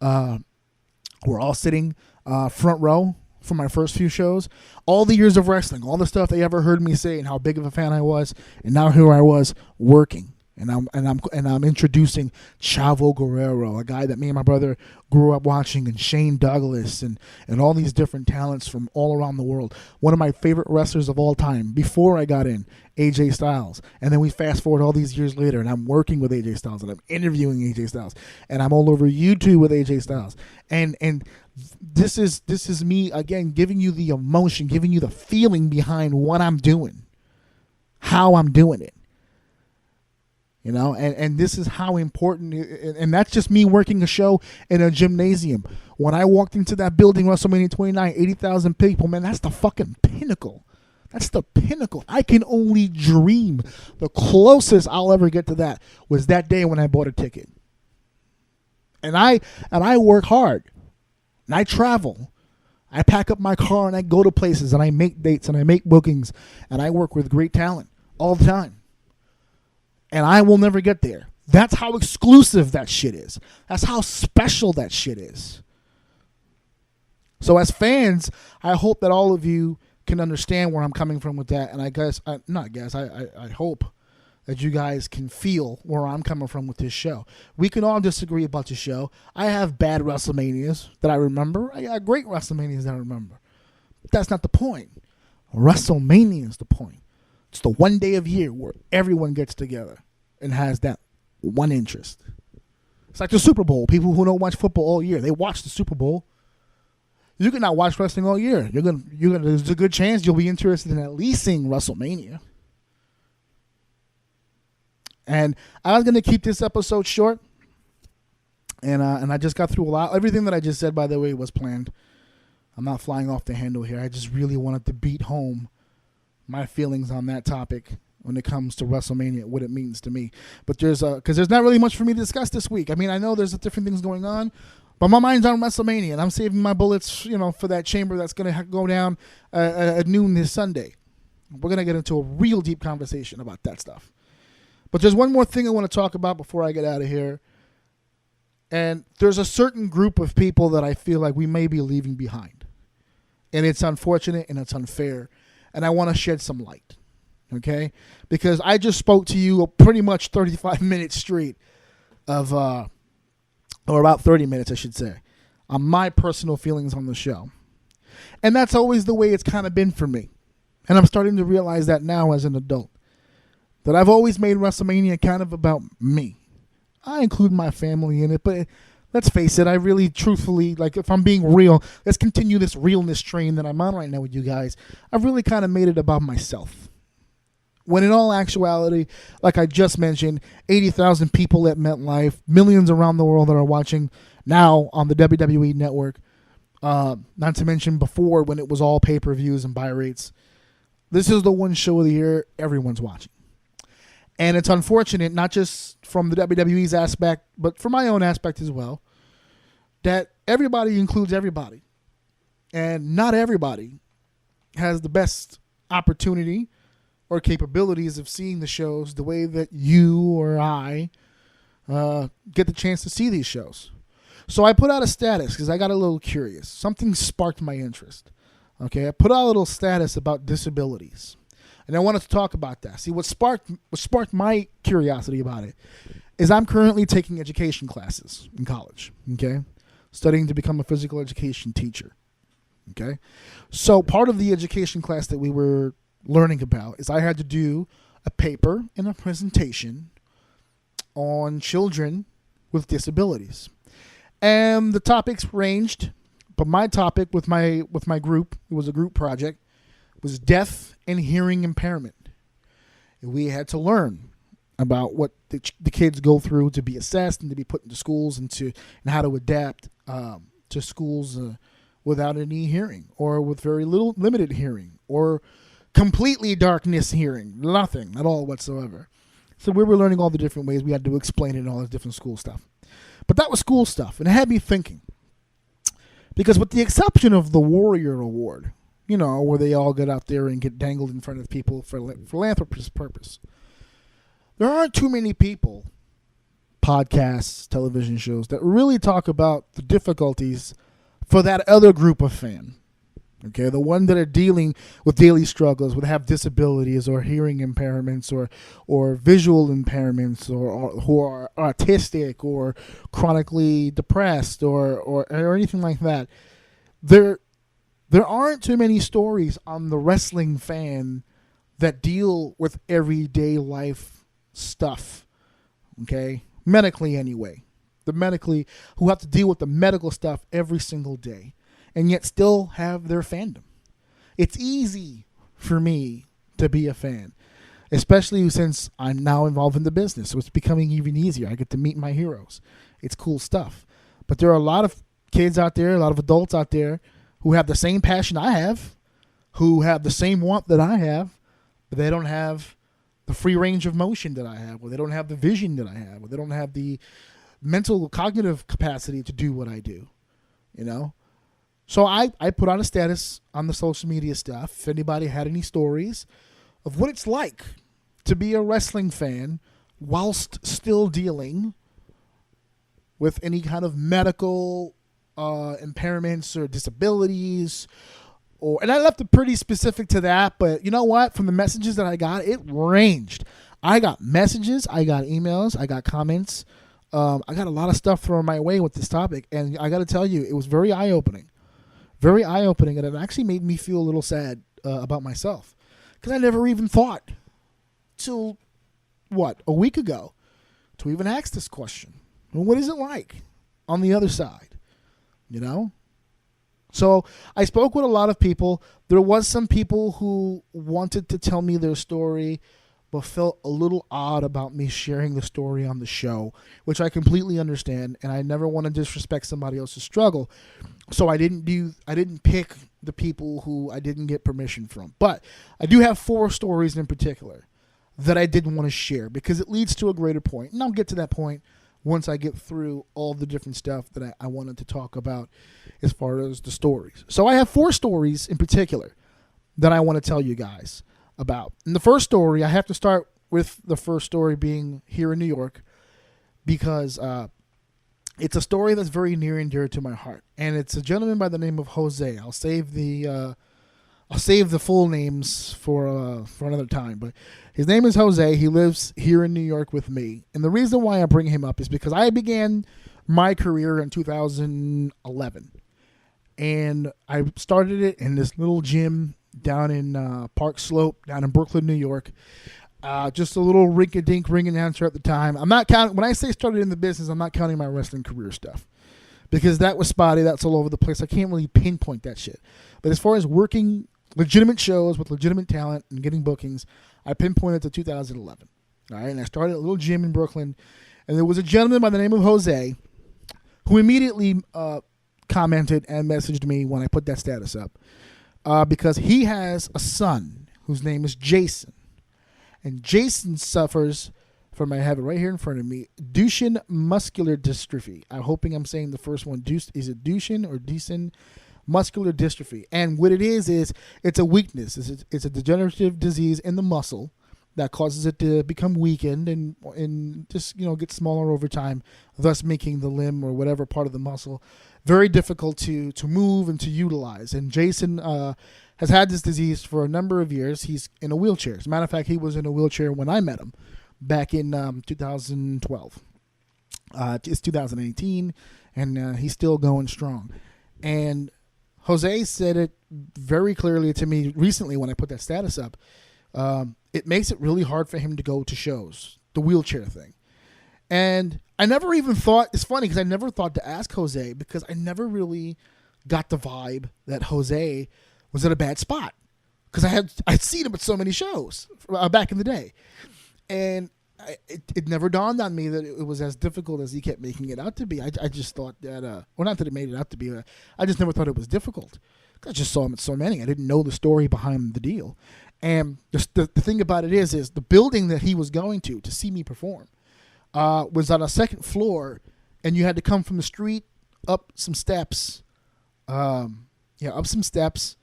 We're all sitting front row for my first few shows. All the years of wrestling, all the stuff they ever heard me say, and how big of a fan I was, and now here I was working. And I'm introducing Chavo Guerrero, a guy that me and my brother grew up watching, and Shane Douglas, and all these different talents from all around the world. One of my favorite wrestlers of all time before I got in, AJ Styles. And then we fast forward all these years later, and I'm working with AJ Styles, and I'm interviewing AJ Styles, and I'm all over YouTube with AJ Styles. And this is me again giving you the emotion, giving you the feeling behind what I'm doing, how I'm doing it. You know, and this is how important, and that's just me working a show in a gymnasium. When I walked into that building, WrestleMania 29, 80,000 people, man, that's the fucking pinnacle. That's the pinnacle. I can only dream. The closest I'll ever get to that was that day when I bought a ticket. And I work hard, and I travel. I pack up my car, and I go to places, and I make dates, and I make bookings, and I work with great talent all the time. And I will never get there. That's how exclusive that shit is. That's how special that shit is. So as fans, I hope that all of you can understand where I'm coming from with that. And I hope that you guys can feel where I'm coming from with this show. We can all disagree about the show. I have bad WrestleManias that I remember. I got great WrestleManias that I remember. But that's not the point. WrestleMania is the point. It's the one day of year where everyone gets together and has that one interest. It's like the Super Bowl. People who don't watch football all year, they watch the Super Bowl. You can not watch wrestling all year. There's a good chance you'll be interested in at least seeing WrestleMania. And I was going to keep this episode short. And I just got through a lot. Everything that I just said, by the way, was planned. I'm not flying off the handle here. I just really wanted to beat home my feelings on that topic when it comes to WrestleMania, what it means to me. But because there's not really much for me to discuss this week. I mean, I know there's different things going on, but my mind's on WrestleMania, and I'm saving my bullets, for that chamber that's going to go down at noon this Sunday. We're going to get into a real deep conversation about that stuff. But there's one more thing I want to talk about before I get out of here. And there's a certain group of people that I feel like we may be leaving behind. And it's unfortunate and it's unfair. And I want to shed some light. Okay? Because I just spoke to you pretty much 35 minutes straight of, or about 30 minutes, I should say, on my personal feelings on the show. And that's always the way it's kind of been for me. And I'm starting to realize that now as an adult. That I've always made WrestleMania kind of about me. I include my family in it, but let's face it, I really truthfully, like if I'm being real, let's continue this realness train that I'm on right now with you guys. I've really kind of made it about myself. When in all actuality, like I just mentioned, 80,000 people at MetLife, millions around the world that are watching now on the WWE network, not to mention before when it was all pay-per-views and buy rates. This is the one show of the year everyone's watching. And it's unfortunate, not just from the WWE's aspect, but from my own aspect as well, that everybody includes everybody. And not everybody has the best opportunity or capabilities of seeing the shows the way that you or I get the chance to see these shows. So I put out a status because I got a little curious. Something sparked my interest. Okay, I put out a little status about disabilities. And I wanted to talk about that. See, what sparked my curiosity about it is I'm currently taking education classes in college, okay? Studying to become a physical education teacher, okay? So part of the education class that we were learning about is I had to do a paper and a presentation on children with disabilities. And the topics ranged, but my topic with my group, it was a group project, was deaf and hearing impairment. And we had to learn about what the kids go through to be assessed and to be put into schools and how to adapt to schools without any hearing or with very limited hearing or completely darkness hearing, nothing at all whatsoever. So we were learning all the different ways we had to explain it and all this different school stuff. But that was school stuff, and it had me thinking. Because with the exception of the Warrior Award, where they all get out there and get dangled in front of people for philanthropist purpose. There aren't too many people, podcasts, television shows, that really talk about the difficulties for that other group of fan. Okay, the one that are dealing with daily struggles, would have disabilities or hearing impairments or visual impairments or who are autistic or chronically depressed or anything like that. There aren't too many stories on the wrestling fan that deal with everyday life stuff, okay? Medically anyway. Who have to deal with the medical stuff every single day and yet still have their fandom. It's easy for me to be a fan, especially since I'm now involved in the business, so it's becoming even easier. I get to meet my heroes. It's cool stuff. But there are a lot of kids out there, a lot of adults out there who have the same passion I have, who have the same want that I have, but they don't have the free range of motion that I have, or they don't have the vision that I have, or they don't have the mental cognitive capacity to do what I do, So I put out a status on the social media stuff, if anybody had any stories of what it's like to be a wrestling fan whilst still dealing with any kind of medical impairments or disabilities, and I left it pretty specific to that, but you know what? From the messages that I got, it ranged. I got messages, I got emails, I got comments. I got a lot of stuff thrown my way with this topic, and I got to tell you, it was very eye-opening. Very eye-opening, and it actually made me feel a little sad about myself, because I never even thought till, a week ago, to even ask this question. Well, what is it like on the other side? So I spoke with a lot of people. There was some people who wanted to tell me their story, but felt a little odd about me sharing the story on the show, which I completely understand, and I never want to disrespect somebody else's struggle. So I didn't pick the people who I didn't get permission from. But I do have 4 stories in particular that I didn't want to share because it leads to a greater point. And I'll get to that point once I get through all the different stuff that I wanted to talk about as far as the stories. So I have 4 stories in particular that I want to tell you guys about. And the first story, I have to start with the first story being here in New York because it's a story that's very near and dear to my heart. And it's a gentleman by the name of Jose. I'll save the full names for another time, but his name is Jose. He lives here in New York with me. And the reason why I bring him up is because I began my career in 2011. And I started it in this little gym down in Park Slope, down in Brooklyn, New York. Just a little rink-a-dink ring announcer at the time. I'm not counting, when I say started in the business, I'm not counting my wrestling career stuff. Because that was spotty, that's all over the place. I can't really pinpoint that shit. But as far as working legitimate shows with legitimate talent and getting bookings, I pinpointed to 2011. All right, and I started a little gym in Brooklyn, and there was a gentleman by the name of Jose who immediately commented and messaged me when I put that status up because he has a son whose name is Jason. And Jason suffers from, I have it right here in front of me, Duchenne muscular dystrophy. I'm hoping I'm saying the first one. Is it Duchenne or Duchenne muscular dystrophy? And what it is it's a weakness. It's a degenerative disease in the muscle that causes it to become weakened and just, get smaller over time, thus making the limb or whatever part of the muscle very difficult to move and to utilize. And Jason has had this disease for a number of years. He's in a wheelchair. As a matter of fact, he was in a wheelchair when I met him back in 2012. It's 2018, and he's still going strong. And Jose said it very clearly to me recently when I put that status up. It makes it really hard for him to go to shows, the wheelchair thing. And I never even thought, it's funny because I never thought to ask Jose because I never really got the vibe that Jose was at a bad spot because I'd seen him at so many shows back in the day. And it never dawned on me that it was as difficult as he kept making it out to be. I just thought that, well, not that it made it out to be, I just never thought it was difficult. I just saw him at so many. I didn't know the story behind the deal. And the thing about it is the building that he was going to see me perform was on a second floor, and you had to come from the street up some steps, up some steps,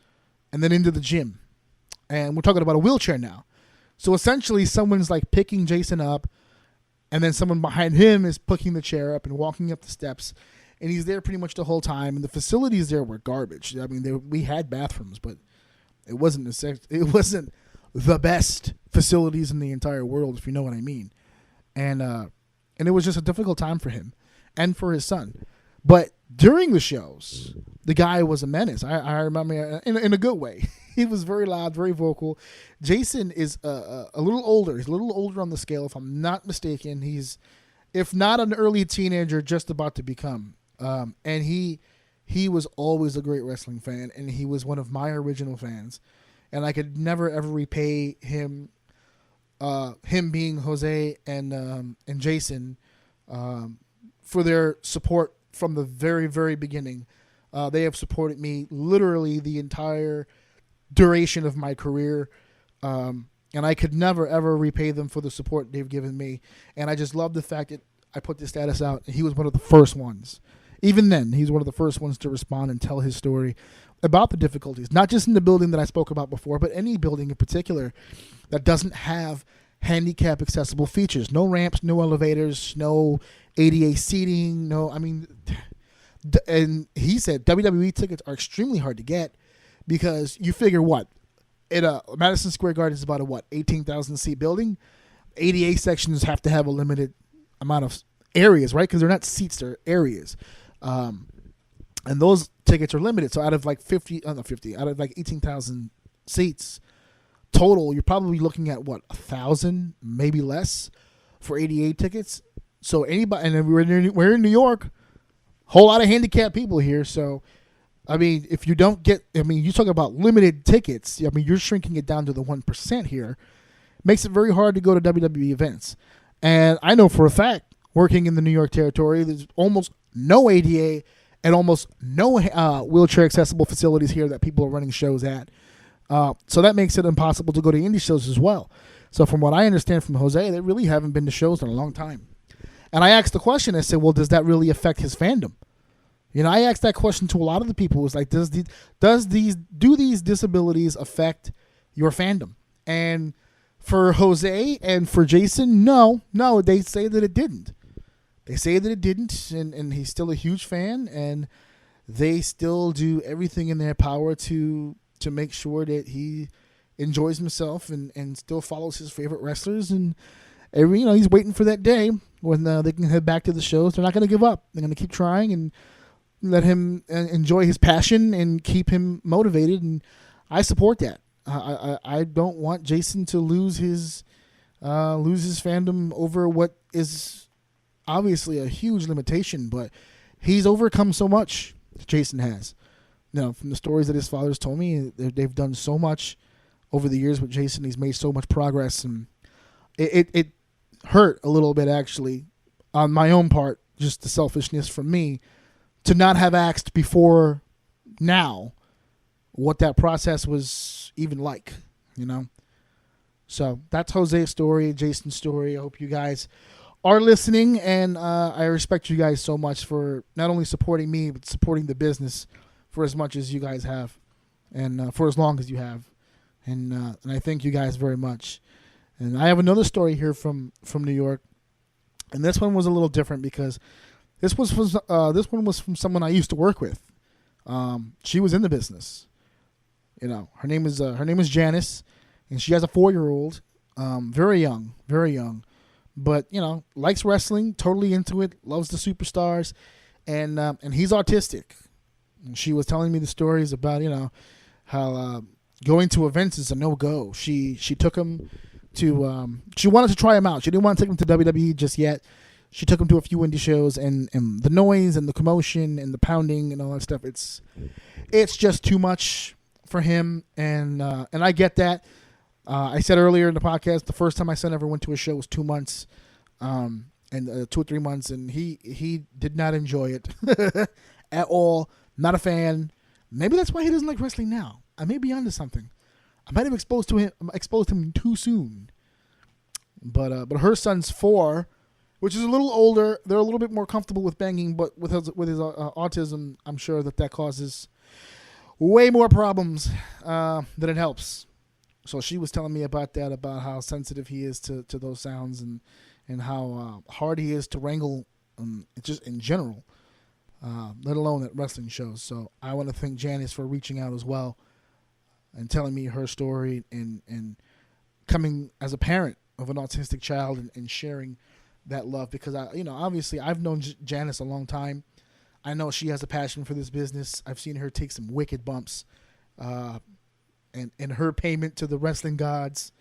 and then into the gym. And we're talking about a wheelchair now. So essentially, someone's like picking Jason up, and then someone behind him is picking the chair up and walking up the steps, and he's there pretty much the whole time. And the facilities there were garbage. I mean, we had bathrooms, but it wasn't the best facilities in the entire world, if you know what I mean. And it was just a difficult time for him and for his son. But during the shows, the guy was a menace. I remember in a good way. He was very loud, very vocal. Jason is a little older. He's a little older on the scale, if I'm not mistaken. He's, if not an early teenager, just about to become. And he was always a great wrestling fan, and he was one of my original fans. And I could never ever repay him being Jose and Jason for their support from the very, very beginning. They have supported me literally the entire duration of my career, and I could never ever repay them for the support they've given me. And I just love the fact that I put this status out, and he was one of the first ones. Even then, he's one of the first ones to respond and tell his story about the difficulties, not just in the building that I spoke about before, but any building in particular that doesn't have handicap accessible features. No ramps, no elevators, no ADA seating, and he said WWE tickets are extremely hard to get because you figure what? At a Madison Square Garden is about a 18,000 seat building. ADA sections have to have a limited amount of areas, right? Because they're not seats, they're areas. And those tickets are limited. So out of like 18,000 seats total, you're probably looking at 1,000, maybe less for 88 tickets. So anybody, and we're in New York, whole lot of handicapped people here. So, I mean, if you don't get, you talk about limited tickets. I mean, you're shrinking it down to the 1% here. makes it very hard to go to WWE events. And I know for a fact, working in the New York territory, there's almost no ADA and almost no wheelchair accessible facilities here that people are running shows at. So that makes it impossible to go to indie shows as well. So from what I understand from Jose, they really haven't been to shows in a long time. And I asked the question, I said, well, does that really affect his fandom? You know, I asked that question to a lot of the people. It was like, do these disabilities affect your fandom? And for Jose and for Jason, no, they say that it didn't. They say that it didn't, and he's still a huge fan, and they still do everything in their power to make sure that he enjoys himself and still follows his favorite wrestlers. And he's waiting for that day when they can head back to the shows. They're not going to give up. They're going to keep trying and let him enjoy his passion and keep him motivated. And I support that. I don't want Jason to lose his fandom over what is obviously a huge limitation, but he's overcome so much. Jason has. From the stories that his father's told me, they've done so much over the years with Jason. He's made so much progress, and it hurt a little bit actually on my own part, just the selfishness from me, to not have asked before now what that process was even like, So that's Jose's story, Jason's story. I hope you guys are listening, and I respect you guys so much for not only supporting me, but supporting the business for as much as you guys have, and for as long as you have. And I thank you guys very much. And I have another story here from New York, and this one was a little different because this one was from someone I used to work with. She was in the business. Her name is Janice, and she has a 4-year-old, very young, but likes wrestling, totally into it, loves the superstars, and he's autistic. And she was telling me the stories about how going to events is a no-go. She took him to she wanted to try him out. She didn't want to take him to WWE just yet. She took him to a few indie shows, and the noise and the commotion and the pounding and all that stuff, it's just too much for him, and I get that. I said earlier in the podcast, the first time my son ever went to a show was 2 months, and 2 or 3 months, and he did not enjoy it at all. Not a fan. Maybe that's why he doesn't like wrestling now. I may be onto something. I might have exposed him too soon. But her son's 4, which is a little older. They're a little bit more comfortable with banging, but with his autism, I'm sure that causes way more problems than it helps. So she was telling me about that, about how sensitive he is to those sounds, and how hard he is to wrangle, just in general, let alone at wrestling shows. So I want to thank Janice for reaching out as well and telling me her story, and coming as a parent of an autistic child, and sharing that love, because obviously I've known Janice a long time. I know she has a passion for this business. I've seen her take some wicked bumps, and her payment to the wrestling gods,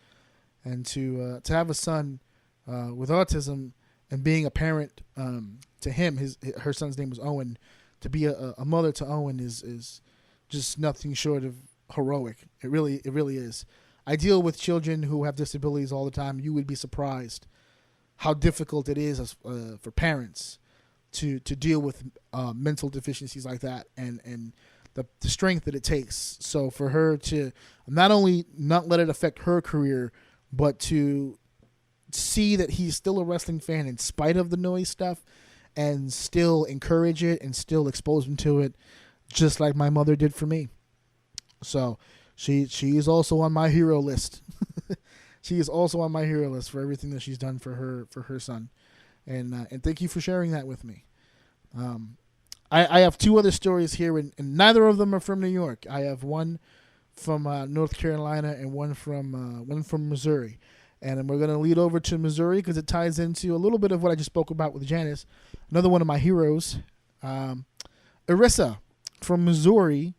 and to have a son with autism, and being a parent to him. Her son's name was Owen. To be a mother to Owen is just nothing short of heroic. It really is. I deal with children who have disabilities all the time. You would be surprised how difficult it is for parents to deal with mental deficiencies like that, and the strength that it takes. So for her to not only not let it affect her career, but to see that he's still a wrestling fan in spite of the noise stuff, and still encourage it and still expose him to it, just like my mother did for me. So she is also on my hero list. She is also on my hero list for everything that she's done for her son, and thank you for sharing that with me. I have 2 other stories here, and neither of them are from New York. I have one from North Carolina and one from Missouri, and we're going to lead over to Missouri because it ties into a little bit of what I just spoke about with Janice. Another one of my heroes, Arissa from Missouri,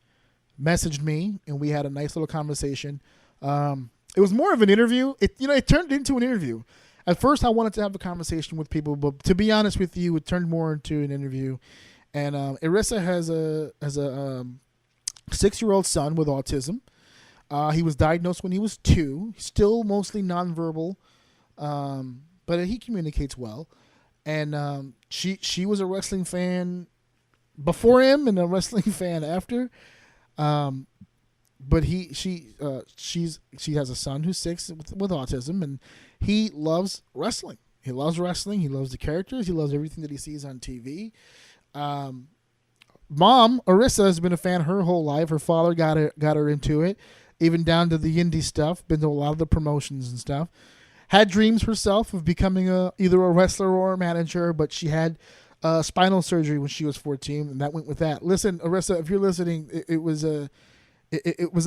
messaged me, and we had a nice little conversation. It was more of an interview. It turned into an interview. At first, I wanted to have a conversation with people, but to be honest with you, it turned more into an interview. And Arissa has a 6-year-old son with autism. He was diagnosed when he was 2. Still mostly nonverbal, but he communicates well. And she was a wrestling fan before him and a wrestling fan after. But she has a son who's 6 with autism, and he loves wrestling. He loves wrestling. He loves the characters. He loves everything that he sees on TV. Mom, Arissa, has been a fan her whole life. Her father got her into it, even down to the indie stuff. Been to a lot of the promotions and stuff. Had dreams herself of becoming either a wrestler or a manager, but she had spinal surgery when she was 14, and that went with that. Listen, Arissa, if you're listening, it was a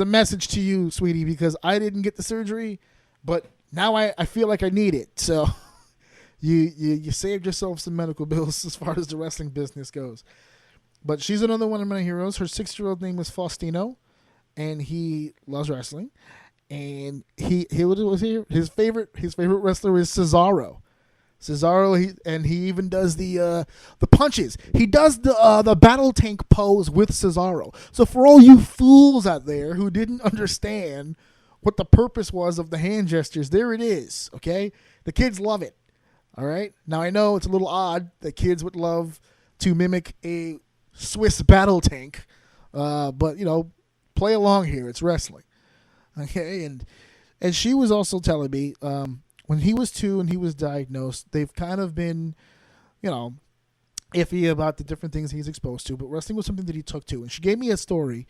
message to you, sweetie, because I didn't get the surgery, but now I feel like I need it. So you saved yourself some medical bills as far as the wrestling business goes. But she's another one of my heroes. Her 6-year-old name is Faustino, and he loves wrestling. And his favorite wrestler is Cesaro. He even does the punches. He does the battle tank pose with Cesaro. So for all you fools out there who didn't understand what the purpose was of the hand gestures, there it is. Okay, the kids love it. All right. Now I know it's a little odd that kids would love to mimic a Swiss battle tank, but play along here. It's wrestling. Okay, and she was also telling me when he was 2 and he was diagnosed, they've kind of been, iffy about the different things he's exposed to, but wrestling was something that he took to. And she gave me a story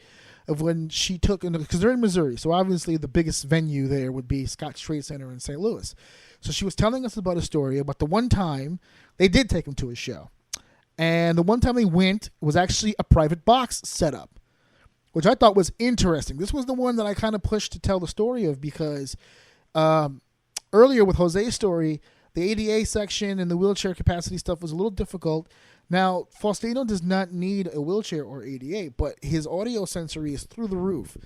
of when she took, because they're in Missouri, so obviously the biggest venue there would be Scotts Trade Center in St. Louis. So she was telling us about a story about the one time they did take him to a show. And the one time they went was actually a private box setup, which I thought was interesting. This was the one that I kind of pushed to tell the story of because earlier with Jose's story, the ADA section and the wheelchair capacity stuff was a little difficult. Now, Faustino does not need a wheelchair or ADA, but his audio sensory is through the roof.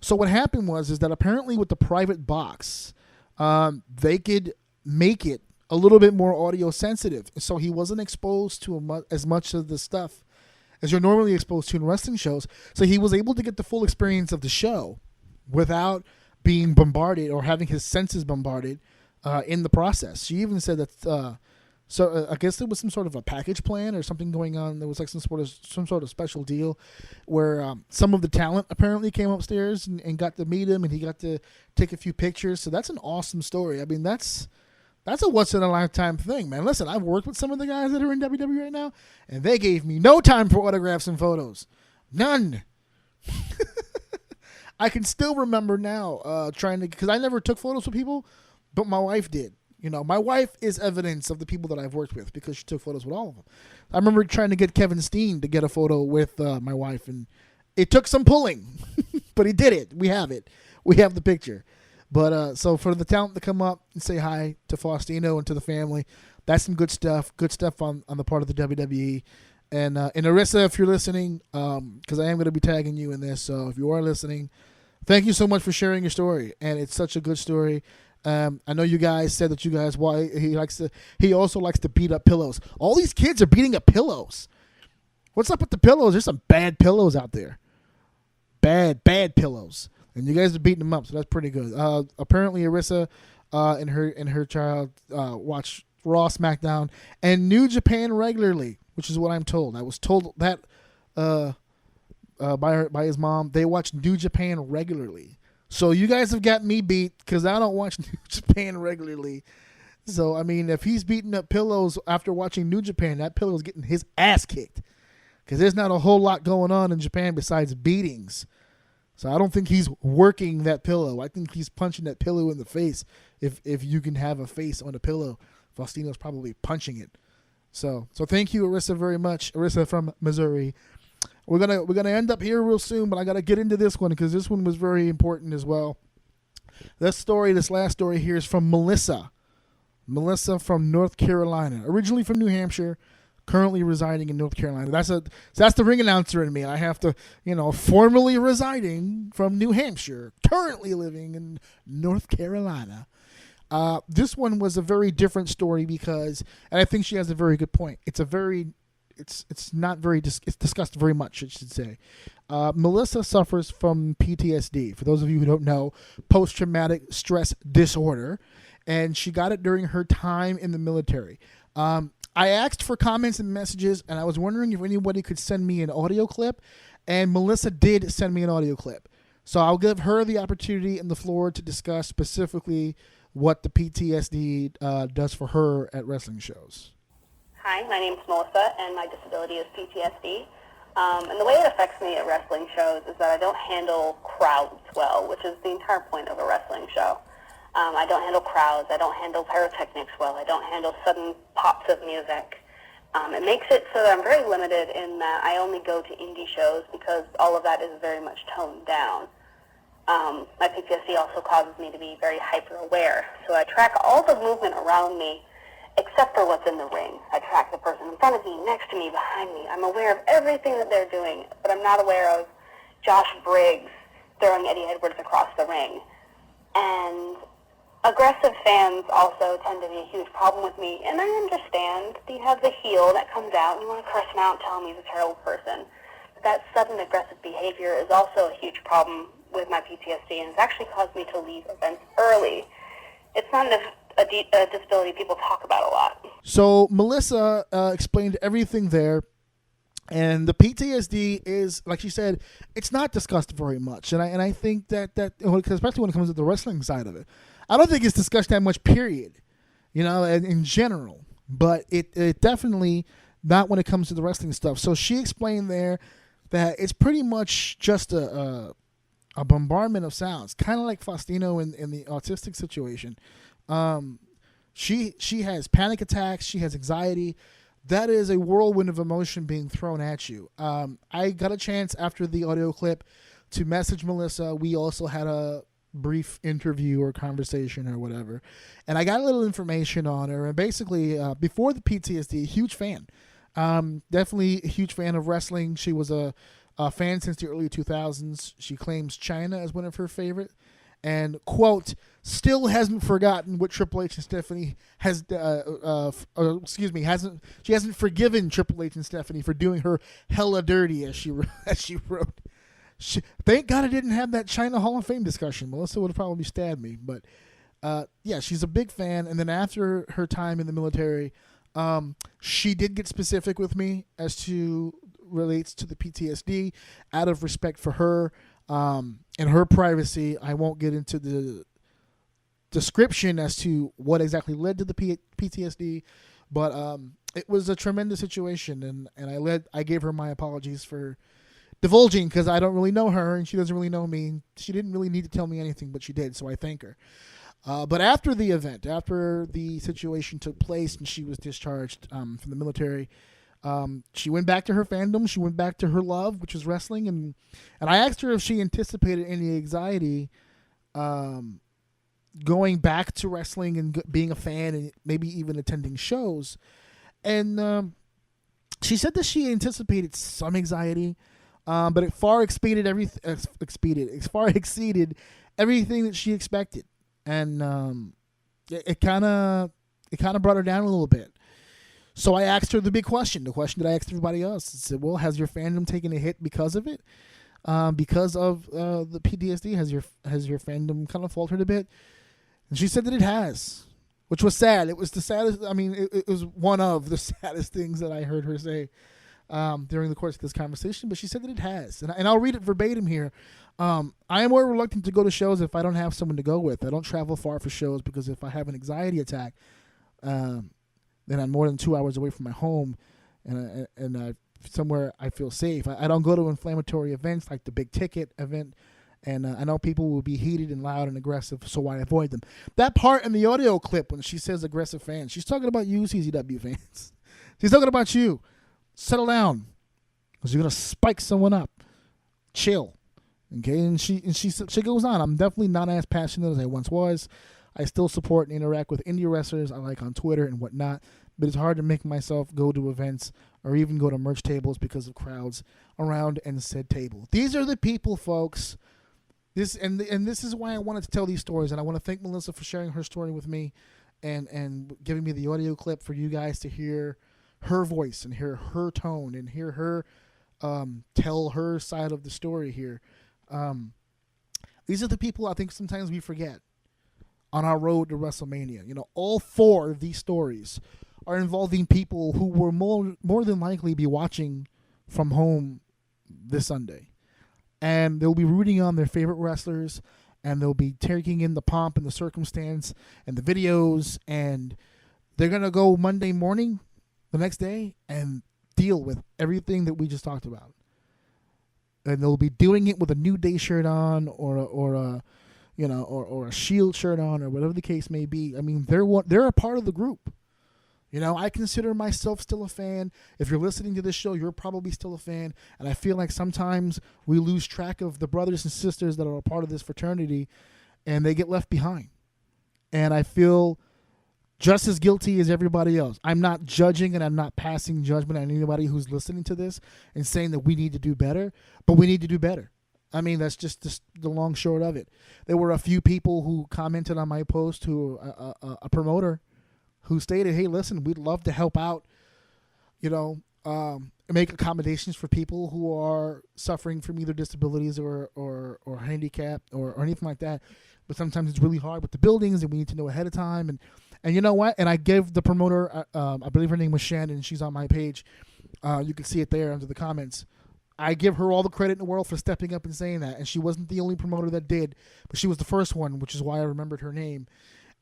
So what happened is that apparently with the private box, they could make it a little bit more audio sensitive. So he wasn't exposed to as much of the stuff as you're normally exposed to in wrestling shows. So he was able to get the full experience of the show without being bombarded or having his senses bombarded in the process. She even said that, I guess there was some sort of a package plan or something going on. There was like some sort of special deal where some of the talent apparently came upstairs and got to meet him, and he got to take a few pictures. So that's an awesome story. I mean, that's a once-in-a-lifetime thing, man. Listen, I've worked with some of the guys that are in WWE right now, and they gave me no time for autographs and photos. None. I can still remember now because I never took photos with people, but my wife did. My wife is evidence of the people that I've worked with because she took photos with all of them. I remember trying to get Kevin Steen to get a photo with my wife, and it took some pulling, but he did it. We have it. We have the picture. But so for the talent to come up and say hi to Faustino and to the family, that's some good stuff. Good stuff on the part of the WWE. And Arissa, if you're listening, because I am going to be tagging you in this, so if you are listening, thank you so much for sharing your story. And it's such a good story. I know you guys said that he also likes to beat up pillows. All these kids are beating up pillows. What's up with the pillows? There's some bad pillows out there. Bad pillows. And you guys are beating them up, so that's pretty good. Apparently, Arissa and her child watch Raw, SmackDown, and New Japan regularly, which is what I'm told. I was told that by his mom. They watch New Japan regularly. So you guys have got me beat because I don't watch New Japan regularly. So, I mean, if he's beating up pillows after watching New Japan, that pillow's getting his ass kicked because there's not a whole lot going on in Japan besides beatings. So I don't think he's working that pillow. I think he's punching that pillow in the face. If you can have a face on a pillow, Faustino's probably punching it. So thank you, Arissa, very much. Arissa from Missouri. We're gonna end up here real soon, but I gotta get into this one because this one was very important as well. This last story here is from Melissa. Melissa from North Carolina, originally from New Hampshire, currently residing in North Carolina. That's the ring announcer in me. I have to, formerly residing from New Hampshire, currently living in North Carolina. This one was a very different story because, and I think she has a very good point. It's discussed very much, I should say. Melissa suffers from PTSD. For those of you who don't know, post-traumatic stress disorder, and she got it during her time in the military. I asked for comments and messages, and I was wondering if anybody could send me an audio clip, and Melissa did send me an audio clip. So I'll give her the opportunity and the floor to discuss specifically what the PTSD does for her at wrestling shows. Hi, my name's Melissa, and my disability is PTSD. And the way it affects me at wrestling shows is that I don't handle crowds well, which is the entire point of a wrestling show. I don't handle crowds. I don't handle pyrotechnics well. I don't handle sudden pops of music. It makes it so that I'm very limited in that I only go to indie shows because all of that is very much toned down. My PTSD also causes me to be very hyper-aware. So I track all the movement around me except for what's in the ring. I track the person in front of me, next to me, behind me. I'm aware of everything that they're doing, but I'm not aware of Josh Briggs throwing Eddie Edwards across the ring. And aggressive fans also tend to be a huge problem with me, and I understand. You have the heel that comes out, and you want to curse him out and tell him he's a terrible person. But that sudden aggressive behavior is also a huge problem with my PTSD, and it's actually caused me to leave events early. It's not a disability people talk about a lot. So Melissa explained everything there, and the PTSD is, like she said, it's not discussed very much, and I think that especially when it comes to the wrestling side of it, I don't think it's discussed that much. Period, in general, but it definitely not when it comes to the wrestling stuff. So she explained there that it's pretty much just a bombardment of sounds, kind of like Faustino in the autistic situation. She has panic attacks. She has anxiety. That is a whirlwind of emotion being thrown at you. I got a chance after the audio clip to message Melissa. We also had a brief interview or conversation or whatever, and I got a little information on her. And basically, before the PTSD, huge fan. Definitely a huge fan of wrestling. She was a fan since the early 2000s. She claims China as one of her favorite, and quote, still hasn't forgotten what Triple H and Stephanie has she hasn't forgiven Triple H and Stephanie for doing her hella dirty, as she wrote. Thank God I didn't have that China Hall of Fame discussion. Melissa would have probably stabbed me, but yeah, she's a big fan. And then after her time in the military, she did get specific with me as to relates to the PTSD. Out of respect for her and her privacy, I won't get into the description as to what exactly led to the PTSD, but it was a tremendous situation, and I gave her my apologies for divulging, because I don't really know her and she doesn't really know me. She didn't really need to tell me anything, but she did, so I thank her. But after the event, after the situation took place and she was discharged from the military, she went back to her fandom. She went back to her love, which was wrestling, and I asked her if she anticipated any anxiety going back to wrestling and being a fan and maybe even attending shows. And she said that she anticipated some anxiety, but it far exceeded everything that she expected, and it kind of brought her down a little bit. So I asked her the big question, the question that I asked everybody else. I said, well, has your fandom taken a hit because of it? Because of the PTSD? Has your fandom kind of faltered a bit? And she said that it has, which was sad. It was the saddest. I mean, it was one of the saddest things that I heard her say during the course of this conversation. But she said that it has. And I'll read it verbatim here. I am more reluctant to go to shows if I don't have someone to go with. I don't travel far for shows because if I have an anxiety attack, then I'm more than 2 hours away from my home, and somewhere I feel safe. I don't go to inflammatory events like the big ticket event, and I know people will be heated and loud and aggressive, so I avoid them. That part in the audio clip when she says aggressive fans, she's talking about you, CZW fans. She's talking about you. Settle down, because you're gonna spike someone up. Chill, okay? And she goes on. I'm definitely not as passionate as I once was. I still support and interact with indie wrestlers I like on Twitter and whatnot, but it's hard to make myself go to events or even go to merch tables because of crowds around and said table. These are the people, folks. This is why I wanted to tell these stories, and I want to thank Melissa for sharing her story with me and giving me the audio clip for you guys to hear her voice and hear her tone and hear her tell her side of the story here. These are the people I think sometimes we forget on our road to WrestleMania. You know, all 4 of these stories are involving people who will more than likely be watching from home this Sunday. And they'll be rooting on their favorite wrestlers, and they'll be taking in the pomp and the circumstance and the videos, and they're going to go Monday morning, the next day, and deal with everything that we just talked about. And they'll be doing it with a New Day shirt on, or a Shield shirt on, or whatever the case may be. I mean, they're a part of the group. You know, I consider myself still a fan. If you're listening to this show, you're probably still a fan. And I feel like sometimes we lose track of the brothers and sisters that are a part of this fraternity, and they get left behind. And I feel just as guilty as everybody else. I'm not judging, and I'm not passing judgment on anybody who's listening to this and saying that we need to do better, but we need to do better. I mean, that's just the long short of it. There were a few people who commented on my post, who a promoter who stated, hey, listen, we'd love to help out, make accommodations for people who are suffering from either disabilities or handicap or anything like that. But sometimes it's really hard with the buildings, and we need to know ahead of time. And you know what? And I give the promoter, I believe her name was Shannon, she's on my page. You can see it there under the comments. I give her all the credit in the world for stepping up and saying that. And she wasn't the only promoter that did, but she was the first one, which is why I remembered her name.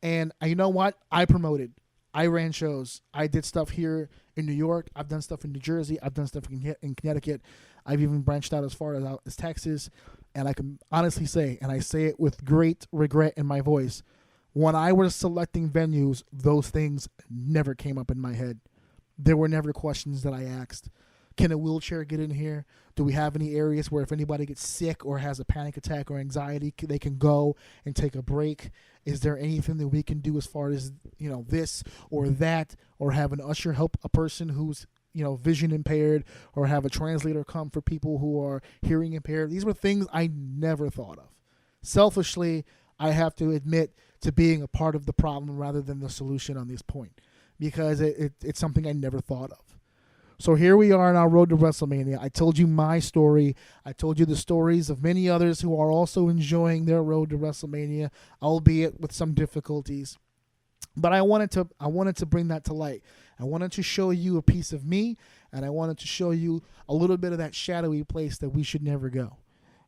And you know what? I promoted. I ran shows. I did stuff here in New York. I've done stuff in New Jersey. I've done stuff in Connecticut. I've even branched out as far as Texas. And I can honestly say, and I say it with great regret in my voice, when I was selecting venues, those things never came up in my head. There were never questions that I asked. Can a wheelchair get in here? Do we have any areas where if anybody gets sick or has a panic attack or anxiety, they can go and take a break? Is there anything that we can do as far as, this or that, or have an usher help a person who's, vision impaired, or have a translator come for people who are hearing impaired? These were things I never thought of. Selfishly, I have to admit to being a part of the problem rather than the solution on this point, because it's something I never thought of. So here we are on our road to WrestleMania. I told you my story. I told you the stories of many others who are also enjoying their road to WrestleMania, albeit with some difficulties. But I wanted to bring that to light. I wanted to show you a piece of me, and I wanted to show you a little bit of that shadowy place that we should never go.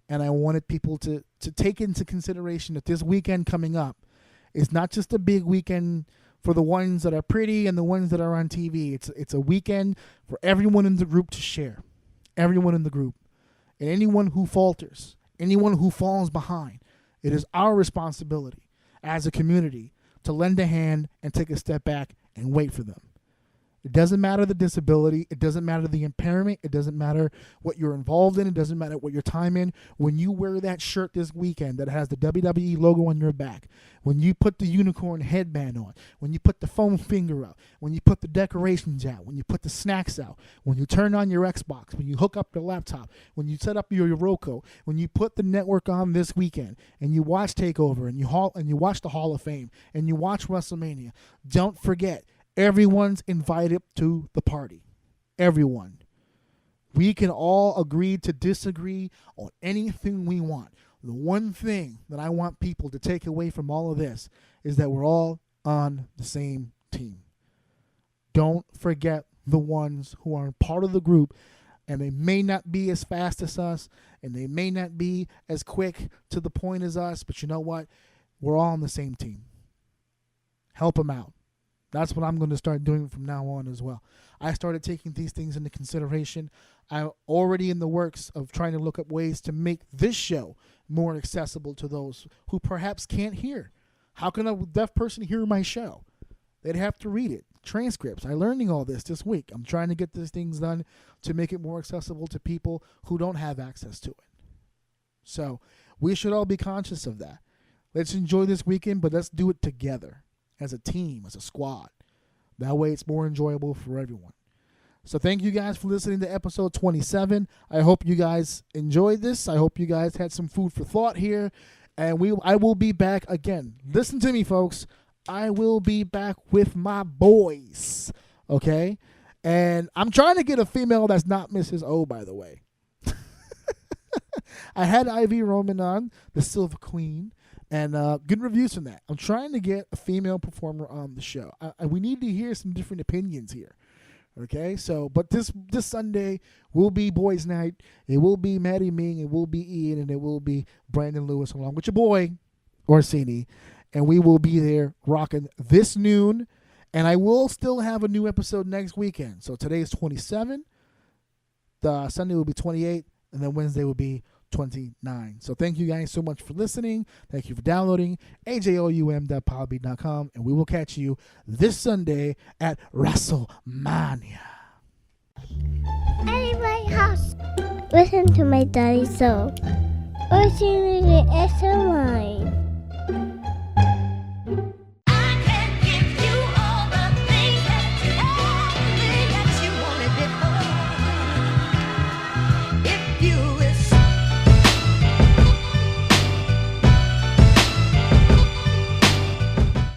And I wanted people to take into consideration that this weekend coming up is not just a big weekend for the ones that are pretty and the ones that are on TV. It's a weekend for everyone in the group to share. Everyone in the group. And anyone who falters, anyone who falls behind, it is our responsibility as a community to lend a hand and take a step back and wait for them. It doesn't matter the disability. It doesn't matter the impairment. It doesn't matter what you're involved in. It doesn't matter what your time in. When you wear that shirt this weekend that has the WWE logo on your back, when you put the unicorn headband on, when you put the foam finger out, when you put the decorations out, when you put the snacks out, when you turn on your Xbox, when you hook up your laptop, when you set up your Roku, when you put the network on this weekend and you watch TakeOver and you watch the Hall of Fame and you watch WrestleMania, don't forget, everyone's invited to the party. Everyone. We can all agree to disagree on anything we want. The one thing that I want people to take away from all of this is that we're all on the same team. Don't forget the ones who are part of the group, and they may not be as fast as us, and they may not be as quick to the point as us, but you know what? We're all on the same team. Help them out. That's what I'm going to start doing from now on as well. I started taking these things into consideration. I'm already in the works of trying to look up ways to make this show more accessible to those who perhaps can't hear. How can a deaf person hear my show? They'd have to read it. Transcripts. I'm learning all this week. I'm trying to get these things done to make it more accessible to people who don't have access to it. So we should all be conscious of that. Let's enjoy this weekend, but let's do it together. As a team, as a squad. That way it's more enjoyable for everyone. So thank you guys for listening to episode 27. I hope you guys enjoyed this. I hope you guys had some food for thought here. And I will be back again. Listen to me, folks. I will be back with my boys. Okay? And I'm trying to get a female that's not Mrs. O, by the way. I had Ivy Roman on, the Silver Queen, and good reviews from that. I'm trying to get a female performer on the show. We need to hear some different opinions here. Okay, so, but this Sunday will be Boys Night. It will be Maddie Ming, it will be Ian, and it will be Brandon Lewis along with your boy, Orsini. And we will be there rocking this noon. And I will still have a new episode next weekend. So today is 27. The Sunday will be 28. And then Wednesday will be 29. So thank you guys so much for listening. Thank you for downloading ajorum.podbean.com. And we will catch you this Sunday at WrestleMania. Anyway, house. Listen to my daddy so. Or see me the SMI.